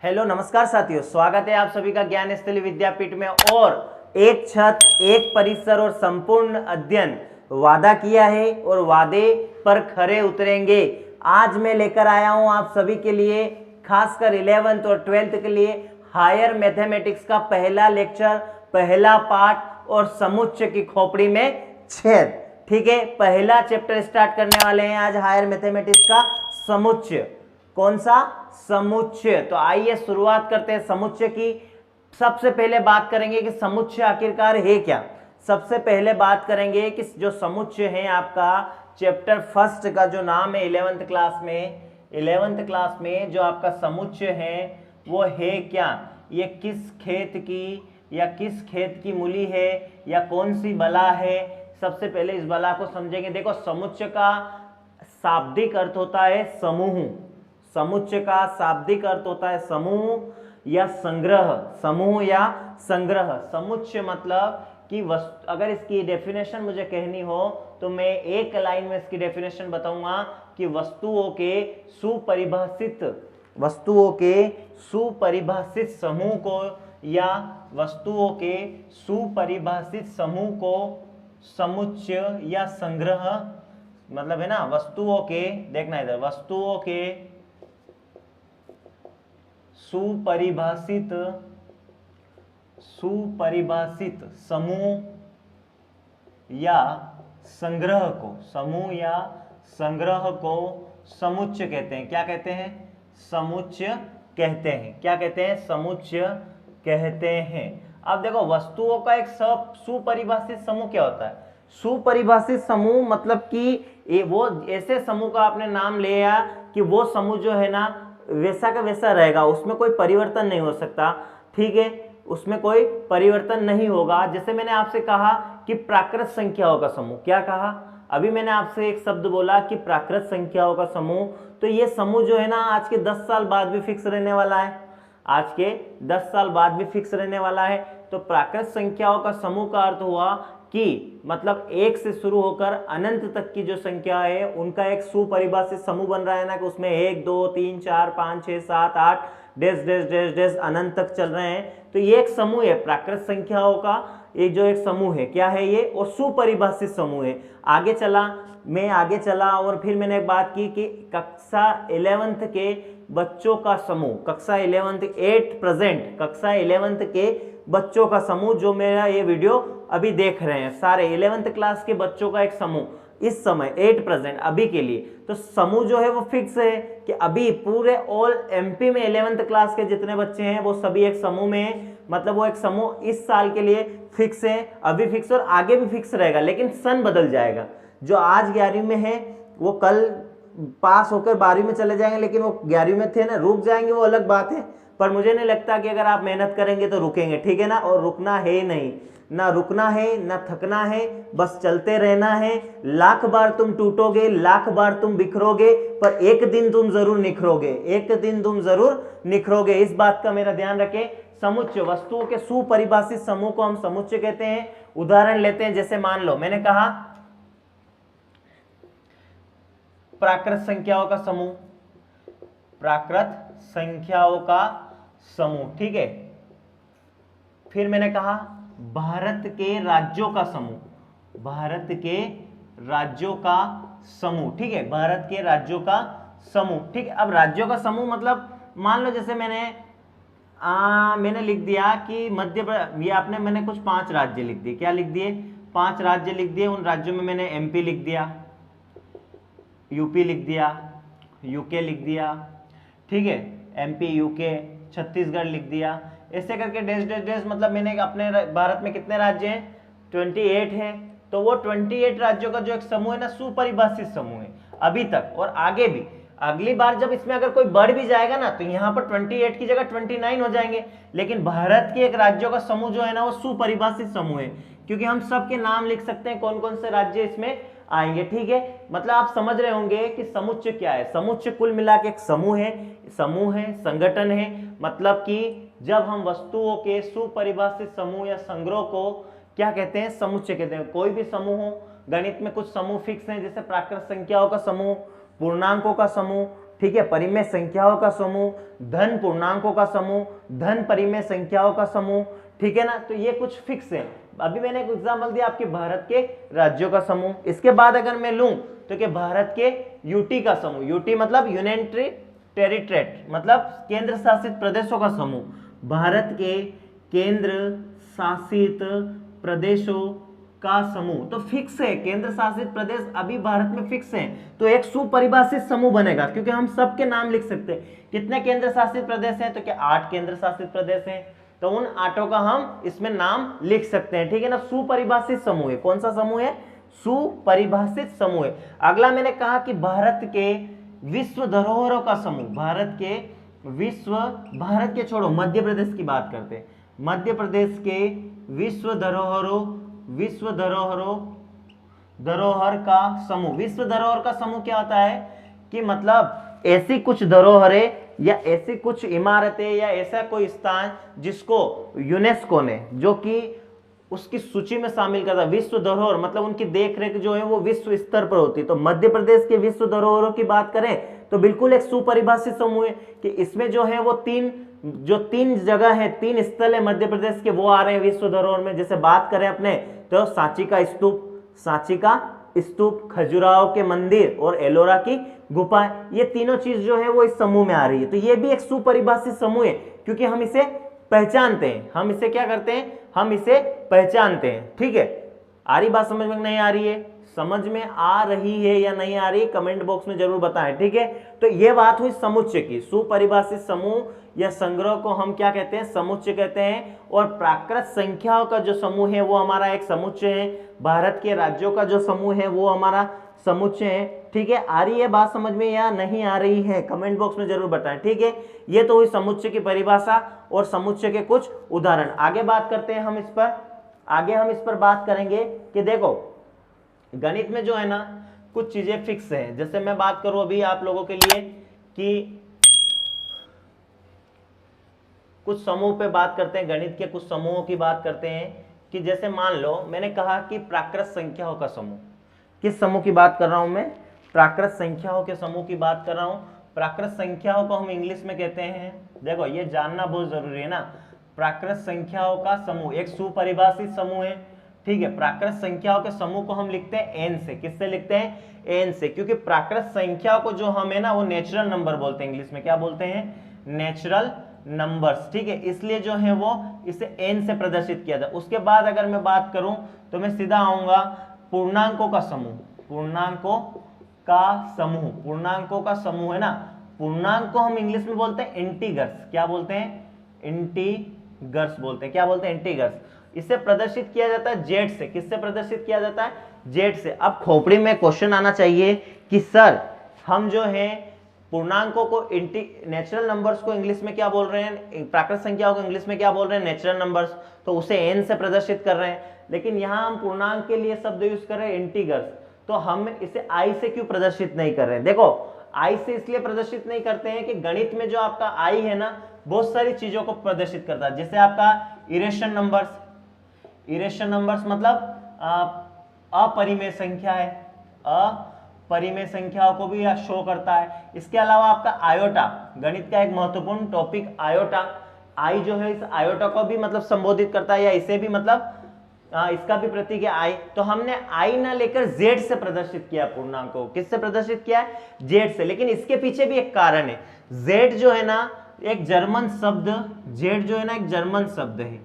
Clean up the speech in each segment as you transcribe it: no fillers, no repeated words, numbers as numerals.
Hello नमस्कार साथियों, स्वागत है आप सभी का ज्ञान स्थली विद्यापीठ में। और एक छत, एक परिसर और संपूर्ण अध्ययन वादा किया है और वादे पर खरे उतरेंगे। आज मैं लेकर आया हूं आप सभी के लिए, खासकर 11th और 12th के लिए हायर मैथमेटिक्स का पहला लेक्चर, पहला पार्ट और समुच्चय की खोपड़ी में छेद। ठीक है, पहला चैप्टर स्टार्ट करने वाले हैं आज हायर मैथमेटिक्स का, समुच्चय। कौन सा? समुच्चय। तो आइए शुरुआत करते हैं समुच्चय की। सबसे पहले बात करेंगे कि समुच्चय आखिरकार है क्या। सबसे पहले बात करेंगे कि जो समुच्चय है आपका चैप्टर फर्स्ट का जो नाम है 11th क्लास में जो आपका समुच्चय है वो है क्या, ये किस खेत की या किस खेत की मूली है या कौन सी बला है। सबसे पहले इस बला को समझेंगे। देखो, समुच्चय का शाब्दिक अर्थ होता है समूह। समुच्चय का शाब्दिक अर्थ होता है समूह या संग्रह। समूह या संग्रह। समुच्चय मतलब कि अगर इसकी डेफिनेशन मुझे कहनी हो तो मैं एक लाइन में इसकी डेफिनेशन बताऊंगा कि वस्तुओं के सुपरिभाषित समूह को या वस्तुओं के सुपरिभाषित समूह को समुच्चय या संग्रह मतलब है ना। वस्तुओं के, देखना इधर, वस्तुओं के सुपरिभाषित समूह या संग्रह को समुच्चय कहते हैं। क्या कहते हैं? समुच्चय कहते हैं। क्या कहते हैं? समुच्चय कहते हैं। अब देखो, वस्तुओं का एक सुपरिभाषित समूह क्या होता है? सुपरिभाषित समूह मतलब कि वो ऐसे समूह का आपने नाम लिया कि वो समूह जो है ना वैसा का वैसा रहेगा, उसमें कोई परिवर्तन नहीं हो सकता। ठीक है, उसमें कोई परिवर्तन नहीं होगा। जैसे मैंने आपसे कहा कि प्राकृत संख्याओं का समूह, क्या कहा अभी मैंने आपसे एक शब्द बोला कि प्राकृत संख्याओं का समूह। तो ये समूह जो है ना आज के 10 साल बाद भी फिक्स रहने वाला है। आज के 10 साल बाद भी फिक्स रहने वाला है। तो प्राकृत संख्याओं का समूह का अर्थ हुआ कि मतलब एक से शुरू होकर अनंत तक की जो संख्या है उनका एक सुपरिभाषित समूह बन रहा है ना, कि उसमें 1 2 3 4 5 6 7 8 डैश डैश डैश डैश अनंत तक चल रहे हैं। तो ये एक समूह है प्राकृत संख्याओं का, ये जो एक समूह है क्या है ये, और सुपरिभाषित समूह है। मैं आगे चला और फिर मैंने एक बात की कि कक्षा 11th के बच्चों का समूह, कक्षा 11th के बच्चों का समूह जो मेरा ये वीडियो अभी देख रहे हैं, सारे 11th क्लास के बच्चों का एक समूह इस समय एट प्रेजेंट अभी के लिए। तो समूह जो है वो फिक्स है कि अभी पूरे ऑल एमपी में 11th क्लास के जितने बच्चे हैं वो सभी एक समूह में है। मतलब वो एक समूह इस साल के लिए फिक्स है, अभी फिक्स और आगे भी फिक्स रहेगा, लेकिन सन बदल जाएगा। जो आज 11वीं में है वो कल पास होकर 12वीं में चले जाएंगे, लेकिन वो 11वीं में थे ना, रुक जाएंगे वो अलग बात है। पर मुझे नहीं लगता कि अगर आप मेहनत करेंगे तो रुकेंगे। ठीक है ना, और रुकना है नहीं, ना रुकना है ना थकना है, बस चलते रहना है। लाख बार तुम टूटोगे, लाख बार तुम बिखरोगे, पर एक दिन तुम जरूर निखरोगे, एक दिन तुम जरूर निखरोगे। इस बात का मेरा ध्यान रखें। समुच्चय, वस्तुओं के सुपरिभाषित समूह को हम समुच्चय कहते हैं। उदाहरण लेते हैं, जैसे मान लो मैंने कहा प्राकृत संख्याओं का समूह, प्राकृत संख्याओं का समूह। ठीक है, फिर मैंने कहा भारत के राज्यों का समूह, भारत के राज्यों का समूह। ठीक है, भारत के राज्यों का समूह। ठीक है, अब राज्यों का समूह मतलब मान लो जैसे मैंने लिख दिया कि मध्य प्रदेश, ये आपने मैंने कुछ 5 राज्य लिख दिए। क्या लिख दिए? 5 राज्य लिख दिए। उन राज्यों में मैंने एमपी लिख दिया, यूपी लिख दिया, यूके लिख दिया। ठीक है, एमपी, यूके, छत्तीसगढ़ लिख दिया। ऐसे करके डैश डैश डैश, मतलब मैंने अपने भारत में कितने राज्य हैं? 28 है। तो वो 28 राज्यों का जो एक समूह है ना, सुपरिभाषित समूह है अभी तक और आगे भी। अगली बार जब इसमें अगर कोई बढ़ भी जाएगा ना तो यहाँ पर 28 की जगह 29 हो जाएंगे। लेकिन भारत के एक राज्यों का समूह जो है ना वो सुपरिभाषित समूह है, क्योंकि हम सबके नाम लिख सकते हैं कौन कौन से राज्य इसमें आएंगे। ठीक है, मतलब आप समझ रहे होंगे कि समुच्चय क्या है। समुच्चय कुल मिला के एक समूह है, संगठन है। मतलब कि जब हम वस्तुओं के सुपरिभाषित समूह या संग्रह को क्या कहते हैं? समुच्चय कहते हैं। कोई भी समूह हो, गणित में कुछ समूह फिक्स हैं, जैसे प्राकृत संख्याओं का समूह, पूर्णांकों का समूह, ठीक है, परिमेय संख्याओं का समूह, धन पूर्णांकों का समूह, धन परिमेय संख्याओं का समूह, ठीक है ना। तो ये कुछ फिक्स है। अभी मैंने एक एग्जांपल दिया आपके भारत के राज्यों का समूह। इसके बाद अगर मैं लूं तो कि भारत के यूटी का समूह, यूटी मतलब यूनियन टेरिटरेट मतलब केंद्र शासित प्रदेशों का समूह, भारत के केंद्र शासित प्रदेशों का समूह। तो फिक्स है, केंद्र शासित प्रदेश अभी भारत में फिक्स है, तो एक सुपरिभाषित समूह बनेगा, क्योंकि हम सबके नाम लिख सकते हैं। कितने केंद्र शासित प्रदेश हैं? तो क्या 8 केंद्र शासित प्रदेश हैं, तो उन 8 का हम इसमें नाम लिख सकते हैं, ठीक है ना। सुपरिभाषित समूह है। कौन सा समूह है? सुपरिभाषित समूह है। अगला मैंने कहा कि भारत के विश्व धरोहरों का समूह, भारत के छोड़ो, मध्य प्रदेश की बात करते हैं। मध्य प्रदेश के धरोहर का समूह। विश्व धरोहर का समूह क्या होता है कि मतलब ऐसी कुछ धरोहरें या ऐसी कुछ इमारतें या ऐसा कोई स्थान जिसको यूनेस्को ने, जो कि उसकी सूची में शामिल करता है। विश्व धरोहर मतलब उनकी देखरेख जो है वो विश्व स्तर पर होती है। तो मध्य प्रदेश के विश्व धरोहरों की बात करें तो बिल्कुल एक सुपरिभाषित समूह है कि इसमें जो है वो तीन जगह है, 3 स्थल है मध्य प्रदेश के, वो आ रहे हैं विश्व धरोहर में। जैसे बात करें अपने तो सांची का स्तूप, खजुराहो के मंदिर और एलोरा की गुफा, ये तीनों चीज जो है वो इस समूह में आ रही है। तो ये भी एक सुपरिभाषित समूह है, क्योंकि हम इसे पहचानते हैं। हम इसे क्या करते हैं? हम इसे पहचानते हैं, ठीक है। आ रही बात समझ में? नहीं आ रही है? समझ में आ रही है या नहीं आ रही कमेंट बॉक्स में जरूर बताएं, ठीक है। तो ये बात हुई समुच्चय की। सुपरिभाषित समूह या संग्रह को हम क्या कहते हैं? समुच्चय कहते हैं। और प्राकृत संख्याओं का जो समूह है वो हमारा एक समुच्चय है। भारत के राज्यों का जो समूह है वो हमारा समुच्चय है, ठीक है। आ रही है बात समझ में या नहीं आ रही है कमेंट बॉक्स में जरूर बताएं, ठीक है। ये तो हुई समुच्चय की परिभाषा और समुच्चय के कुछ उदाहरण। आगे बात करते हैं हम इस पर बात करेंगे कि देखो गणित में जो है ना कुछ चीजें फिक्स है। जैसे मैं बात करूं अभी आप लोगों के लिए कि कुछ समूह पे बात करते हैं, गणित के कुछ समूहों की बात करते हैं कि जैसे मान लो मैंने कहा कि प्राकृत संख्याओं का समूह। किस समूह की बात कर रहा हूं मैं? प्राकृत संख्याओं के समूह की बात कर रहा हूं। प्राकृत संख्याओं को हम इंग्लिश में कहते हैं, देखो ये जानना बहुत जरूरी है ना, प्राकृत संख्याओं का समूह एक सुपरिभाषित समूह है, ठीक है। प्राकृत संख्याओं के समूह को हम लिखते हैं एन से। किससे लिखते हैं? एन से, क्योंकि प्राकृत संख्याओं को जो हम है ना वो नेचुरल नंबर बोलते हैं। इंग्लिश में क्या बोलते हैं? नेचुरल नंबर्स, ठीक है। इसलिए जो है वो इसे एन से प्रदर्शित किया जाए। उसके बाद अगर मैं बात करूं तो मैं सीधा आऊंगा पूर्णांकों का समूह। पूर्णांकों का समूह है ना, पूर्णांक को हम इंग्लिश में बोलते हैं इंटीगर्स। क्या बोलते हैं? इंटीगर्स बोलते हैं। क्या बोलते हैं? इंटीगर्स। इसे प्रदर्शित किया जाता है जेड से। किससे प्रदर्शित किया जाता है? जेड से। अब खोपड़ी में क्वेश्चन आना चाहिए कि सर हम जो है पूर्णांकों को नेचुरल नंबर्स को इंग्लिश में क्या बोल रहे हैं? प्राकृत संख्याओं को इंग्लिश में क्या बोल रहे हैं? Natural numbers. तो उसे एन से प्रदर्शित कर रहे हैं, लेकिन यहां हम पूर्णांक के लिए शब्द यूज कर रहे हैं इंटीगर्स। तो हम इसे आई से क्यों प्रदर्शित नहीं कर रहे हैं? देखो आई से इसलिए प्रदर्शित नहीं करते हैं कि गणित में जो आपका आई है ना बहुत सारी चीजों को प्रदर्शित करता है। जैसे आपका इरेशन नंबर्स मतलब अपरिमेय संख्या है, अपरिमेय संख्याओं को भी शो करता है। इसके अलावा आपका आयोटा, गणित का एक महत्वपूर्ण टॉपिक आयोटा, आई जो है इस आयोटा को भी मतलब संबोधित करता है, या इसे भी मतलब इसका भी प्रतीक है आई। तो हमने आई ना लेकर जेड से प्रदर्शित किया पूर्णांक को। किससे प्रदर्शित किया है? जेड से। लेकिन इसके पीछे भी एक कारण है। जेड जो है ना एक जर्मन शब्द, जेड जो है ना एक जर्मन शब्द है।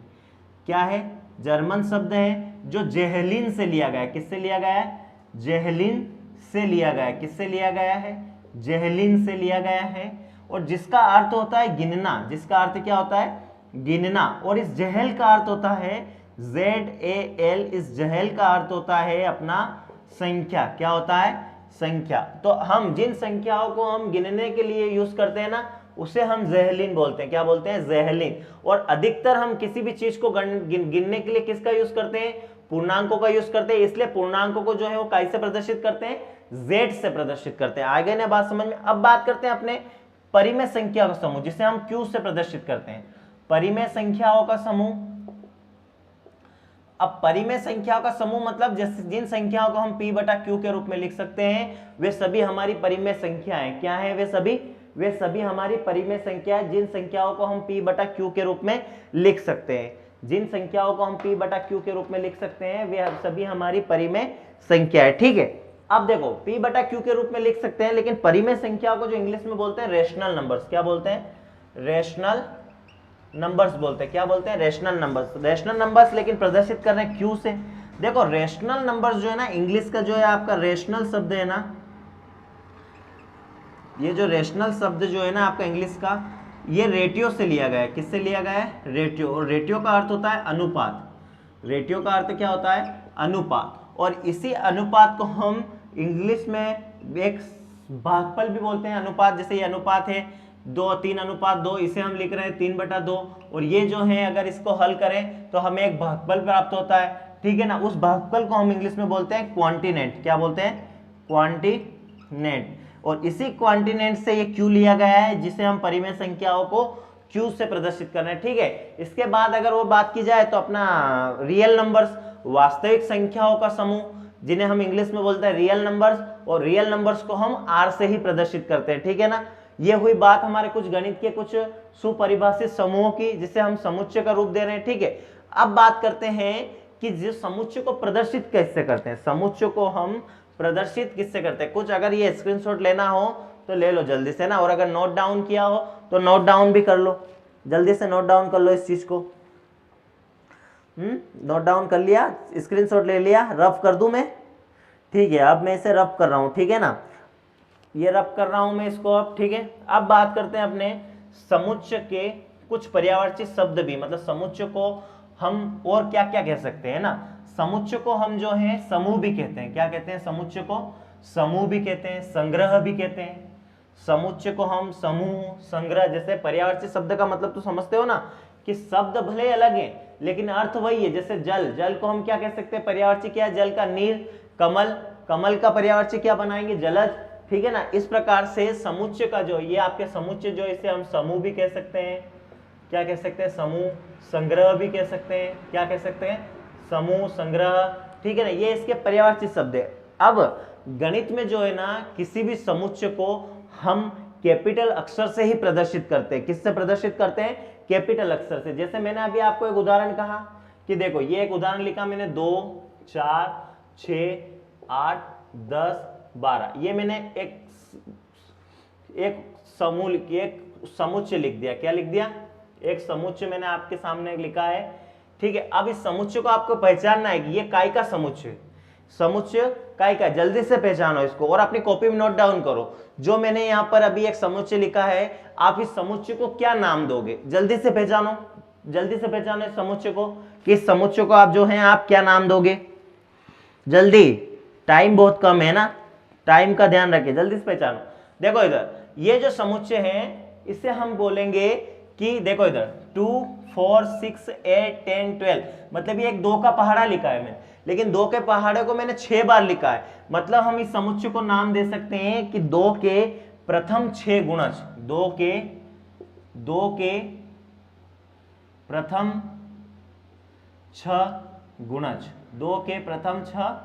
क्या है? जर्मन शब्द है जो जेहलिन से लिया गया है। किससे लिया गया है? जेहलिन से लिया गया है। किससे लिया गया है? जेहलिन से लिया गया है। और जिसका अर्थ होता है गिनना। जिसका अर्थ क्या होता है? गिनना। और इस जहल का अर्थ होता है ZAL। इस जहल का अर्थ होता है अपना संख्या। क्या होता है? संख्या। तो हम जिन संख्याओं को हम गिनने के लिए यूज करते हैं ना उसे हम जेहलिन बोलते हैं। क्या बोलते हैं? जेहलिन। और अधिकतर हम किसी भी चीज को गिनने के लिए किसका यूज करते हैं? पूर्णांकों का यूज करते हैं। इसलिए पूर्णांकों को जो है वो कैसे प्रदर्शित करते हैं? जेड से प्रदर्शित करते हैं। आ गए ना बात समझ में? अब बात करते हैं अपने परिमेय संख्या का समूह, जिसे हम क्यू से प्रदर्शित करते हैं। परिमेय संख्याओं का समूह, अब परिमेय संख्याओं का समूह मतलब जैसे जिन संख्याओं को हम p बटा q के रूप में लिख सकते हैं वे सभी हमारी परिमेय संख्याएं क्या हैं, वे सभी हमारी परिमेय संख्या, जिन संख्याओं को हम p बटा q के रूप में लिख सकते हैं, जिन संख्याओं को हम p बटा q के रूप में लिख सकते हैं वे सभी हमारी परिमेय संख्या है। ठीक है, अब देखो p बटा q के रूप में लिख सकते हैं, लेकिन परिमेय संख्याओं को जो इंग्लिश में बोलते हैं रेशनल नंबर्स, क्या बोलते हैं, रेशनल नंबर्स बोलते हैं, क्या बोलते हैं, रेशनल नंबर्स। रेशनल नंबर्स लेकिन प्रदर्शित कर रहे हैं q से। देखो रेशनल नंबर्स जो है ना, इंग्लिश का जो है आपका रेशनल शब्द है ना, ये जो रेशनल शब्द जो है ना आपका इंग्लिश का, ये रेटियो से लिया गया है। किससे लिया गया है, रेटियो। और रेटियो का अर्थ होता है अनुपात। रेटियो का अर्थ क्या होता है, अनुपात। और इसी अनुपात को हम इंग्लिश में एक भागफल भी बोलते हैं, अनुपात। जैसे ये अनुपात है 2:3:2, इसे हम लिख रहे हैं 3/2। और ये जो है अगर इसको हल करें तो हमें एक भागफल प्राप्त होता है, ठीक है ना। उस भागफल को हम इंग्लिश में बोलते हैं क्वांटिनेंट। क्या बोलते हैं, क्वांटिनेंट। और इसी क्वांटिनेंट से ये q लिया गया है, जिसे हम परिमेय संख्याओं को q से प्रदर्शित कर रहे हैं, ठीक है। इसके बाद अगर वो बात की जाए तो अपना रियल नंबर्स, वास्तविक संख्याओं का समूह, जिन्हें हम इंग्लिश में बोलते हैं रियल नंबर्स। और रियल नंबर्स को हम r से ही प्रदर्शित करते हैं, ठीक है ना। ये हुई बात हमारे कुछ गणित के कुछ सुपरिभाषित समूहों की, जिसे हम समुच्चय का रूप दे रहे हैं, ठीक है। अब बात करते हैं कि जिस समुच्चय को प्रदर्शित कैसे करते हैं, समुच्चय को हम प्रदर्शित किससे करते हैं। कुछ अगर ये स्क्रीनशॉट लेना हो तो ले लो जल्दी से ना, और अगर नोट डाउन किया हो तो नोट डाउन भी कर लो, जल्दी से नोट डाउन कर लो इस चीज को। नोट डाउन कर लिया, स्क्रीनशॉट ले लिया, रफ कर दूं मैं, ठीक है। अब मैं इसे रफ कर रहा हूं, ठीक है ना, ये रफ कर रहा हूं मैं इसको अब, ठीक है। अब बात करते हैं अपने समुच्चय के कुछ पर्यायवाची शब्द भी, मतलब समुच्चय को हम और क्या क्या कह सकते हैं ना। समुच्चय को हम जो है समूह भी कहते हैं, क्या कहते हैं, समुच्चय को समूह भी कहते हैं, संग्रह भी कहते हैं। समुच्चय को हम समूह, संग्रह, जैसे पर्यायवाची शब्द का मतलब तो समझते हो ना, कि शब्द भले अलग हैं लेकिन अर्थ वही है। जैसे जल, जल को हम क्या कह सकते हैं, पर्यायवाची क्या है, जल का नीर। कमल, कमल का पर्यायवाची क्या बनाएंगे, जलज, ठीक है ना। इस प्रकार से समुच्चय का जो ये आपके समुच्चय जो, इसे हम समूह भी कह सकते हैं, क्या कह सकते हैं, समूह। संग्रह भी कह सकते हैं, क्या कह सकते हैं, समूह, संग्रह, ठीक है ना। ये इसके पर्यायवाची शब्द है। अब गणित में जो है ना, किसी भी समुच्चय को हम कैपिटल अक्षर से ही प्रदर्शित करते हैं। किससे प्रदर्शित करते हैं, कैपिटल अक्षर से। जैसे मैंने अभी आपको एक उदाहरण कहा कि देखो, ये एक उदाहरण लिखा मैंने, 2, 4, 6, 8, 10, 12, ये मैंने एक समूह, एक समुच्चय लिख दिया। क्या लिख दिया, एक समुच्चय मैंने आपके सामने लिखा है, ठीक है। अब इस समुच्चय को आपको पहचानना है कि ये काय का समुच्चय, समुच्चय काय का, जल्दी से पहचानो इसको और अपनी कॉपी में नोट डाउन करो। जो मैंने यहाँ पर अभी एक समुच्चय लिखा है, आप इस समुच्चय को क्या नाम दोगे, जल्दी से पहचानो, जल्दी से पहचानो इस समुच्चय को, कि इस समुच्चय को आप जो है आप क्या नाम दोगे, जल्दी, टाइम बहुत कम है ना, टाइम का ध्यान रखिए, जल्दी से पहचानो। देखो इधर ये जो समुच्चय है, इसे हम बोलेंगे कि देखो इधर 2, 4, 6, 8, 10, 12, मतलब ये एक 2 का पहाड़ा लिखा है मैंने, लेकिन 2 के पहाड़े को मैंने 6 बार लिखा है। मतलब हम इस समुच्चय को नाम दे सकते हैं कि 2 के प्रथम 6 गुणज, 2 के प्रथम 6 गुणज, 2 के प्रथम 6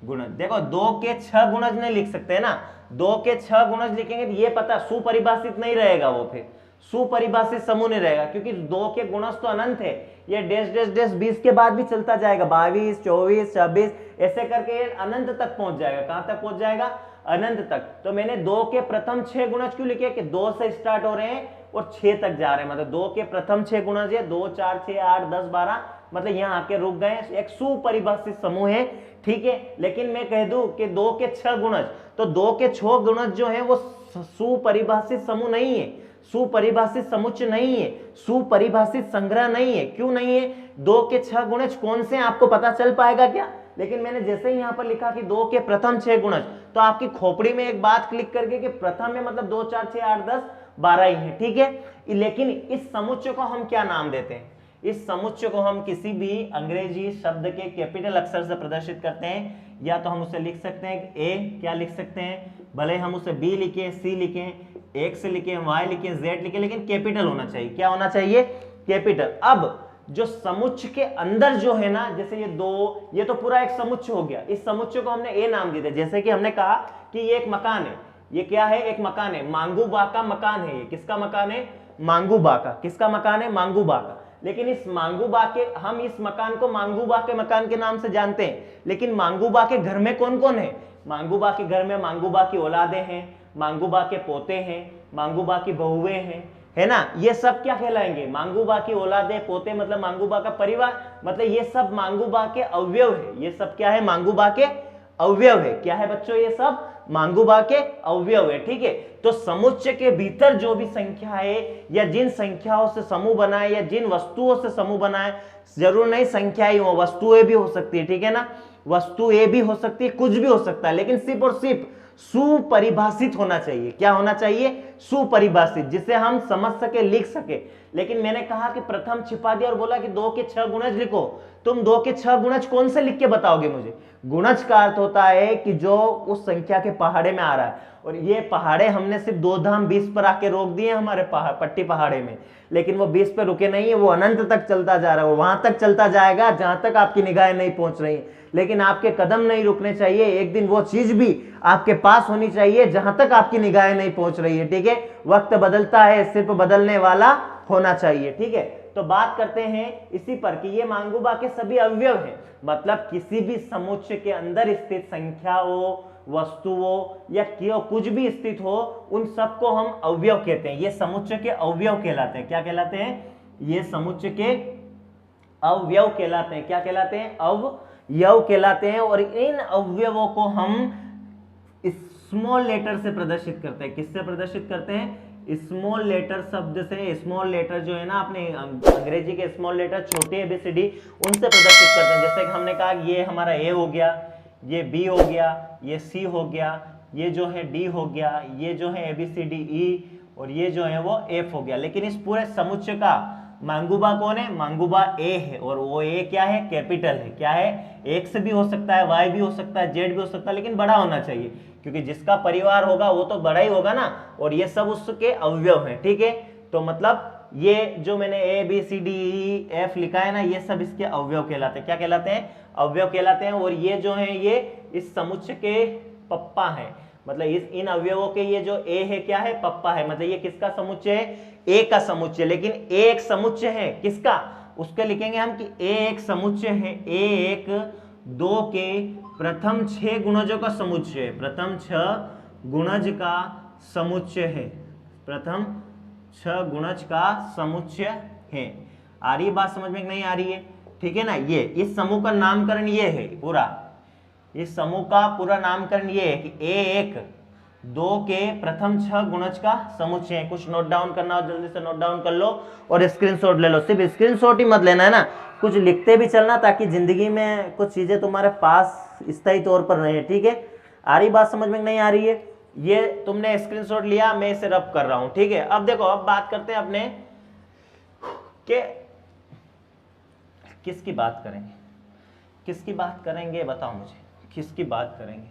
गुणज। देखो 2 के 6 गुणज नहीं लिख सकते ना, 2 के 6 गुणज लिखेंगे तो ये पता सुपरिभाषित नहीं रहेगा, वो फिर सुपरिभाषित समूह नहीं रहेगा, क्योंकि 2 के गुणज तो अनंत है। ये डैश डैश डैश 20 के बाद भी चलता जाएगा, 22, 24, 26, ऐसे करके ये अनंत तक पहुंच जाएगा। कहां तक पहुंच जाएगा, अनंत तक। तो मैंने 2 के प्रथम 6 गुणज क्यों लिखे, कि 2 से स्टार्ट हो रहे हैं और 6 तक जा रहे हैं, मतलब 2 के प्रथम 6 गुणज है, 2, 4, 6, 8, 10, 12, मतलब यहां आके रुक गए, एक सुपरिभाषित समूह है, ठीक है। लेकिन मैं कह दूं कि 2 के 6 गुणज, तो 2 के 6 गुणज जो है वो सुपरिभाषित समूह नहीं है, सुपरिभाषित समुच्चय नहीं है, सुपरिभाषित संग्रह नहीं है। क्यों नहीं है, 2 के 6 गुणज कौन से आपको पता चल पाएगा क्या, लेकिन मैंने जैसे ही यहां पर लिखा कि 2 के प्रथम 6 गुणज, तो आपकी खोपड़ी में एक बात क्लिक करके कि प्रथम में मतलब 2, 4, 6, 8, 10, 12 ही है, ठीक है। लेकिन इस समुच्चय को हम क्या नाम देते हैं, इस समुच्चय को हम किसी भी अंग्रेजी शब्द के कैपिटल अक्षर से प्रदर्शित करते हैं। या तो हम उसे लिख सकते हैं ए, क्या लिख सकते हैं, भले हम उसे बी लिखें, सी लिखें, एक्स लिखें, वाई लिखें, जेड लिखें, लेकिन कैपिटल होना चाहिए। क्या होना चाहिए, कैपिटल। अब जो समुच्चय के अंदर जो है ना, जैसे ये दो, ये तो पूरा एक समुच्चय हो गया, इस समुच्चय को हमने ए नाम दे दिया। जैसे कि हमने कहा कि ये एक मकान है, ये क्या है, एक मकान है, मांगूबा का मकान है। ये किसका मकान है, मांगूबा का। किसका मकान है, मांगूबा का। लेकिन इस मांगूबा के, हम इस मकान को मांगूबा के मकान के नाम से जानते हैं, लेकिन मांगूबा के घर में कौन कौन है, मांगूबा के घर में मांगूबा की औलादे हैं, मांगूबा के पोते हैं, मांगूबा की बहुएं हैं, है ना। ये सब क्या कहलाएंगे, मांगूबा की औलादे, पोते, मतलब मांगूबा का परिवार, मतलब ये सब मांगूबा के अवयव है। ये सब क्या है, मांगूबा के अवयव है। क्या है बच्चों, ये सब मांगूबा के अवयव है। ठीक है, तो समुच्चय के भीतर जो भी संख्या है, या जिन संख्याओं से समूह बना है, या जिन वस्तुओं से समूह बना है, जरूर नहीं संख्या ही हो, वस्तुएं भी हो सकती है। ठीक है ना, वस्तुएं भी हो सकती है, कुछ भी हो सकता है, लेकिन सिर्फ और सिर्फ सुपरिभाषित होना चाहिए। क्या होना चाहिए, सुपरिभाषित, जिसे हम समझ सके, लिख सके। लेकिन मैंने कहा कि प्रथम छिपा दिया और बोला कि 2 के 6 गुणज लिखो। तुम 2 के 6 गुणज कौन से लिख के बताओगे मुझे। गुणज का अर्थ होता है कि जो उस संख्या के पहाड़े में आ रहा है, और ये पहाड़े हमने सिर्फ 2 धाम 20 पर आके रोक दिए हमारे पट्टी पहाड़े में, लेकिन वो 20 पे रुके नहीं है, वो अनंत तक चलता जा रहा है, और वहां तक चलता जाएगा जहां तक आपकी निगाहें नहीं पहुंच रही। लेकिन आपके कदम नहीं रुकने चाहिए, एक दिन वो चीज भी आपके पास होनी चाहिए जहां तक आपकी निगाहें नहीं पहुंच रही है। ठीक है, वक्त बदलता है, सिर्फ बदलने वाला होना चाहिए। ठीक है, तो बात करते हैं इसी पर कि ये मांगूबा के सभी अवयव हैं, मतलब किसी भी समुच्चय के अंदर स्थित संख्याओं, वस्तुओं या कुछ भी स्थित हो, उन सबको हम अवयव कहते हैं। ये समुच्चय के अवयव कहलाते हैं। क्या कहलाते हैं, ये समुच्चय के अवयव कहलाते हैं। क्या कहलाते हैं, अवयव कहलाते हैं। और इन अवयवों को हम स्मॉल लेटर से प्रदर्शित करते हैं। किससे प्रदर्शित करते हैं, स्मॉल लेटर शब्द से। स्मॉल लेटर जो है ना, अपने अंग्रेजी के स्मॉल लेटर, छोटे ABCD, उनसे प्रदर्शित करते हैं। जैसे कि हमने कहा ये हमारा A हो गया, ये B हो गया, ये C हो गया, ये जो है D हो गया, ये जो है ABCDE, और ये जो है वो F हो गया। लेकिन इस पूरे समुच्चय का मांगूबा कौन है, मांगूबा A है, और वो A क्या है, कैपिटल है। क्या है, X भी हो सकता है, Y भी हो सकता है, Z भी हो सकता है, लेकिन बड़ा होना चाहिए, क्योंकि जिसका परिवार होगा वो तो बड़ा ही होगा ना, और ये सब उसके अवयव हैं। ठीक है, तो मतलब ये जो मैंने ABCDEF लिखा है ना, ये सब इसके अवयव कहलाते हैं। क्या कहलाते हैं, अवयव कहलाते हैं। और ये जो है, ये इस समुच्चय के पप्पा हैं, मतलब इन अवयवों के ये जो A है, क्या है, पप्पा है। मतलब ये किसका समुच्चय है, A का समुच्चय। लेकिन A एक समुच्चय है, किसका, उसके लिखेंगे हम कि A एक समुच्चय है। A एक 2 के प्रथम 6 गुणजों का समुच्चय है। प्रथम 6 गुणज का समुच्चय है। प्रथम 6 गुणज का समुच्चय है। आ रही बात समझ में नहीं आ रही है, ठीक है ना। ये इस समूह का नामकरण ये है पूरा, इस समूह का पूरा नामकरण ये है कि A एक 2 के प्रथम 6 गुणज का समुच्चय है। कुछ नोट डाउन करना हो जल्दी से नोट डाउन कर लो और स्क्रीनशॉट ले लो। सिर्फ स्क्रीनशॉट ही मत लेना है ना, कुछ लिखते भी चलना, ताकि जिंदगी में कुछ चीजें तुम्हारे पास स्थायी तौर पर रहे। ठीक है, आ रही बात समझ में नहीं आ रही है, ये तुमने स्क्रीनशॉट लिया, मैं इसे रब कर रहा हूं। ठीक है, अब देखो, अब बात करते हैं अपने के किसकी बात करेंगे, किसकी बात करेंगे बताओ मुझे, किसकी बात करेंगे।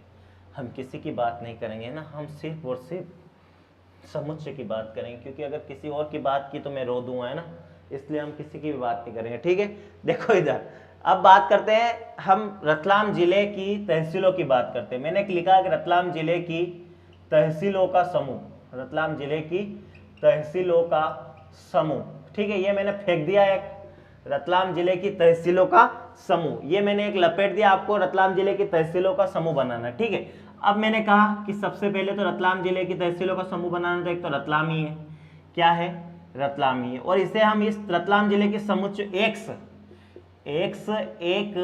हम किसी की बात नहीं करेंगे ना, हम सिर्फ और सिर्फ समुच्चय की बात करेंगे, क्योंकि अगर किसी और की बात की तो मैं रो दूंगा, है ना, इसलिए हम किसी की भी बात नहीं करेंगे। ठीक है, देखो इधर, अब बात करते हैं हम रतलाम जिले की तहसीलों की बात करते हैं। मैंने लिखा कि रतलाम जिले की तहसीलों का समूह, रतलाम जिले की तहसीलों का समूह। ठीक है, ये मैंने फेंक दिया एक, रतलाम जिले की तहसीलों का समूह, ये मैंने एक लपेट दिया आपको, रतलाम जिले की तहसीलों का समूह बनाना। ठीक है, अब मैंने कहा कि सबसे पहले तो रतलाम जिले की तहसीलों का समूह बनाना, तो एक तो रतलाम ही है, क्या है, रतलाम ही है। और इसे हम इस रतलाम जिले के समुच्चय एक्स एक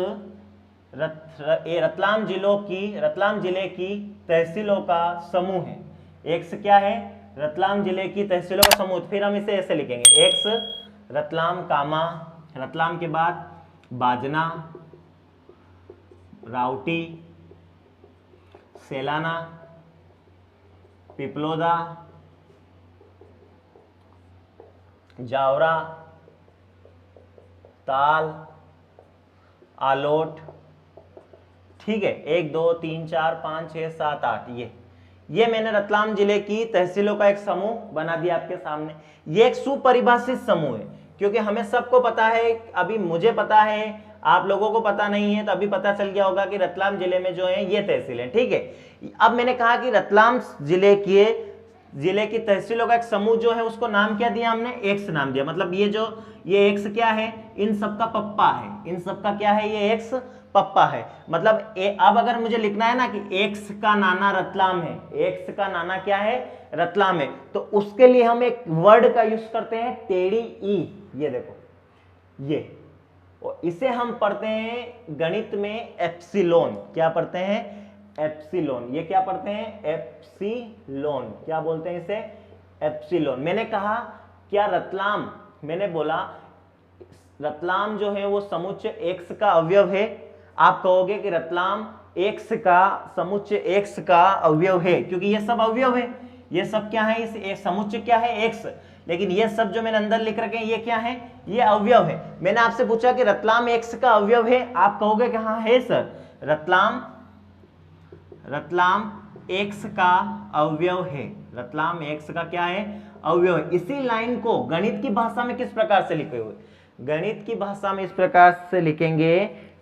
रतलाम जिले की तहसीलों का समूह है। एक्स क्या है, रतलाम जिले की तहसीलों का समूह। फिर हम इसे ऐसे लिखेंगे, एक्स रतलाम कामा, रतलाम के बाद बाजना, राउटी, सेलाना, पिपलोदा, जावरा, ताल, आलोट। ठीक है, 1 2 3 4 5 6 7 8, ये मैंने रतलाम जिले की तहसीलों का एक समूह बना दिया आपके सामने। ये एक सुपरिभाषित समूह है, क्योंकि हमें सबको पता है, अभी मुझे पता है, आप लोगों को पता नहीं है, तो अभी पता चल गया होगा कि रतलाम जिले में जो है ये तहसील है। ठीक है, अब मैंने कहा कि रतलाम जिले की तहसीलों का एक समूह जो है उसको नाम क्या दिया हमने, एक्स नाम दिया। मतलब ये एक्स क्या है, इन सब का पप्पा है, इन सब का क्या है, ये एक्स पप्पा है। मतलब अब अगर मुझे लिखना है ना कि एक्स का नाना रतलाम है, एक्स का नाना क्या है, रतलाम है, तो उसके लिए हम एक वर्ड का यूज करते हैं टेढ़ी ई। ये देखो ये, और इसे हम पढ़ते हैं गणित में एप्सिलॉन। क्या पढ़ते हैं, एप्सिलॉन। ये क्या पढ़ते हैं, एप्सिलॉन। क्या बोलते हैं इसे, एप्सिलॉन। मैंने कहा क्या रतलाम, मैंने बोला रतलाम जो है वो समुच्चय एक्स का अवयव है। आप कहोगे कि रतलाम एक्स का समुच्चय एक्स का अवयव है, क्योंकि ये सब अवयव है, ये सब क्या है, इस एक समुच्चय क्या है, एक्स। लेकिन ये सब जो मैंने अंदर लिख रखे हैं ये क्या है, ये अवयव है। मैंने आपसे पूछा कि रतलाम एक्स का अवयव है, आप कहोगे कि हाँ है सर, रतलाम एक्स का अवयव है, रतलाम एक्स का क्या है, अवयव है। इसी लाइन को गणित की भाषा में किस प्रकार से लिखे हुए, गणित की भाषा में इस प्रकार से लिखेंगे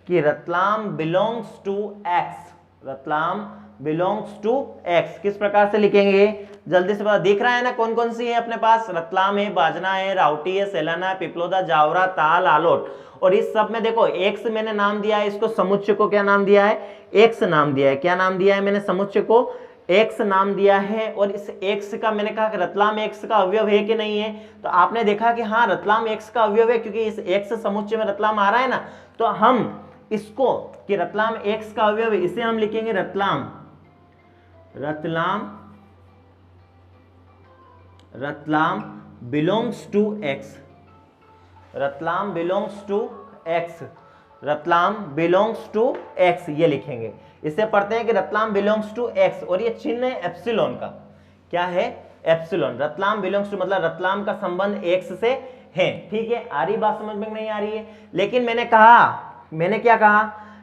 कि Ratlam belongs to X, Ratlam belongs to X. किस प्रकार से लिखेंगे, जल्दी से बता, दिख रहा है ना कौन कौन सी है अपने पास, रतलाम है, बाजना है, राउटी है, सेलाना है, पिपलोदा, जावरा, ताल, आलोट। और इस सब में देखो एक्स मैंने नाम दिया है, इसको समुच्चय को क्या नाम दिया है, एक्स नाम दिया है। क्या नाम दिया है मैंने, समुच्चय को एक्स नाम दिया है। और इस एक्स का मैंने कहा कि रतलाम एक्स का अवयव है कि नहीं है, तो आपने देखा कि हाँ रतलाम एक्स का अवयव है, क्योंकि इस एक्स समुच्चय में रतलाम आ रहा है ना। तो हम इसको कि रतलाम एक्स का अवयव है, इसे हम लिखेंगे Ratlam belongs to X, Ratlam belongs to X, Ratlam belongs to X, ये लिखेंगे। इसे पढ़ते हैं कि रतलाम बिलोंग्स टू एक्स, और ये चिन्ह है एप्सिलॉन का। क्या है, एप्सिलॉन। रतलाम बिलोंग्स टू मतलब रतलाम का संबंध एक्स से है। ठीक है, आ रही बात समझ में नहीं आ रही है। लेकिन मैंने क्या कहा,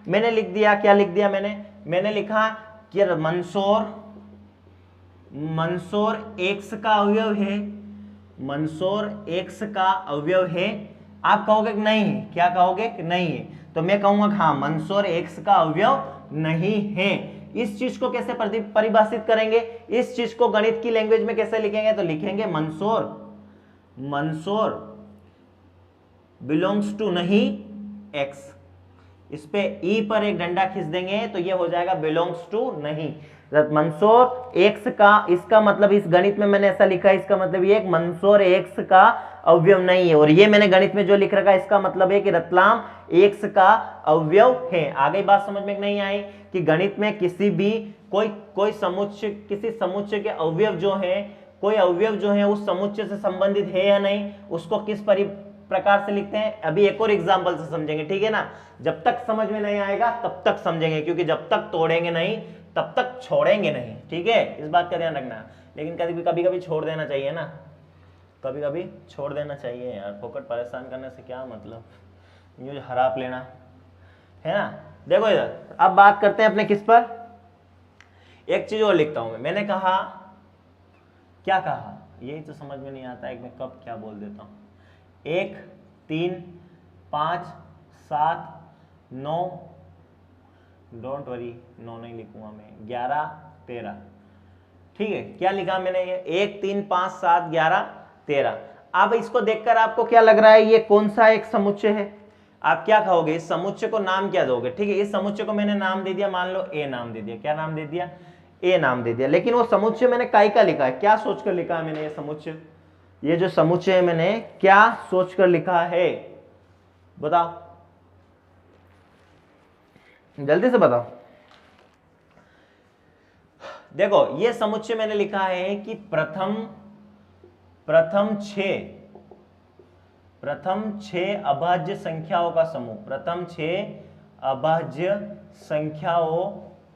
मैंने लिख दिया, क्या लिख दिया मैंने लिखा कि मंदसौर एक्स का अवयव है, मंदसौर एक्स का अवयव है। आप कहोगे कि नहीं है, क्या कहोगे कि नहीं है, तो मैं कहूंगा हाँ मंदसौर एक्स का अवयव नहीं है। इस चीज को कैसे परिभाषित करेंगे, इस चीज को गणित की लैंग्वेज में कैसे लिखेंगे, तो लिखेंगे मंदसौर बिलोंग्स टू नहीं एक्स। इस पे ई पर एक डंडा खींच देंगे तो ये हो जाएगा बिलोंग्स टू नहीं। मंदसौर एक्स का, इसका मतलब इस गणित में मैंने ऐसा लिखा है, इसका मतलब ये मंदसौर एक्स का अवयव नहीं है। और ये मैंने गणित में जो लिख रखा है इसका मतलब है कि रतलाम एक्स का अवयव है। आगे बात समझ में नहीं आई कि गणित में किसी भी कोई समुच्चय, किसी समुच्चय के अवयव जो है, कोई अवयव जो है उस समुच्चय से संबंधित है या नहीं, उसको किस प्रकार से लिखते हैं। अभी एक और एग्जांपल से समझेंगे, ठीक है ना। जब तक समझ में नहीं आएगा तब तक समझेंगे, क्योंकि जब तक तोड़ेंगे नहीं तब तक छोड़ेंगे नहीं। ठीक है, इस बात का ध्यान रखना। लेकिन कभी कभी छोड़ देना चाहिए ना, कभी कभी छोड़ देना चाहिए यार, फोकट परेशान करने से क्या मतलब, न्यूज हराप लेना है ना। देखो इधर, अब बात करते हैं अपने किस पर, एक चीज और लिखता हूं मैंने कहा, क्या कहा यही तो समझ में नहीं आता है, मैं कब क्या बोल देता हूं। 1 3 5 7 9, डोंट वरी 9 नहीं लिखूंगा मैं, 11 13। ठीक है, क्या लिखा मैंने, ये 1 3 5 7 11 13। अब इसको देखकर आपको क्या लग रहा है, ये कौन सा एक समुच्चय है, आप क्या कहोगे, इस समुच्चय को नाम क्या दोगे। ठीक है, इस समुच्चय को मैंने नाम दे दिया, मान लो ए नाम दे दिया। क्या नाम दे दिया, ए नाम दे दिया। लेकिन वो समुच्चय मैंने काय का लिखा है, क्या सोचकर लिखा है मैंने, ये समुच्चय, ये जो समुच्चय है मैंने क्या सोचकर लिखा है, बताओ जल्दी से बताओ। देखो ये समुच्चय मैंने लिखा है कि प्रथम छह अभाज्य संख्याओं का समूह, प्रथम 6 अभाज्य संख्याओं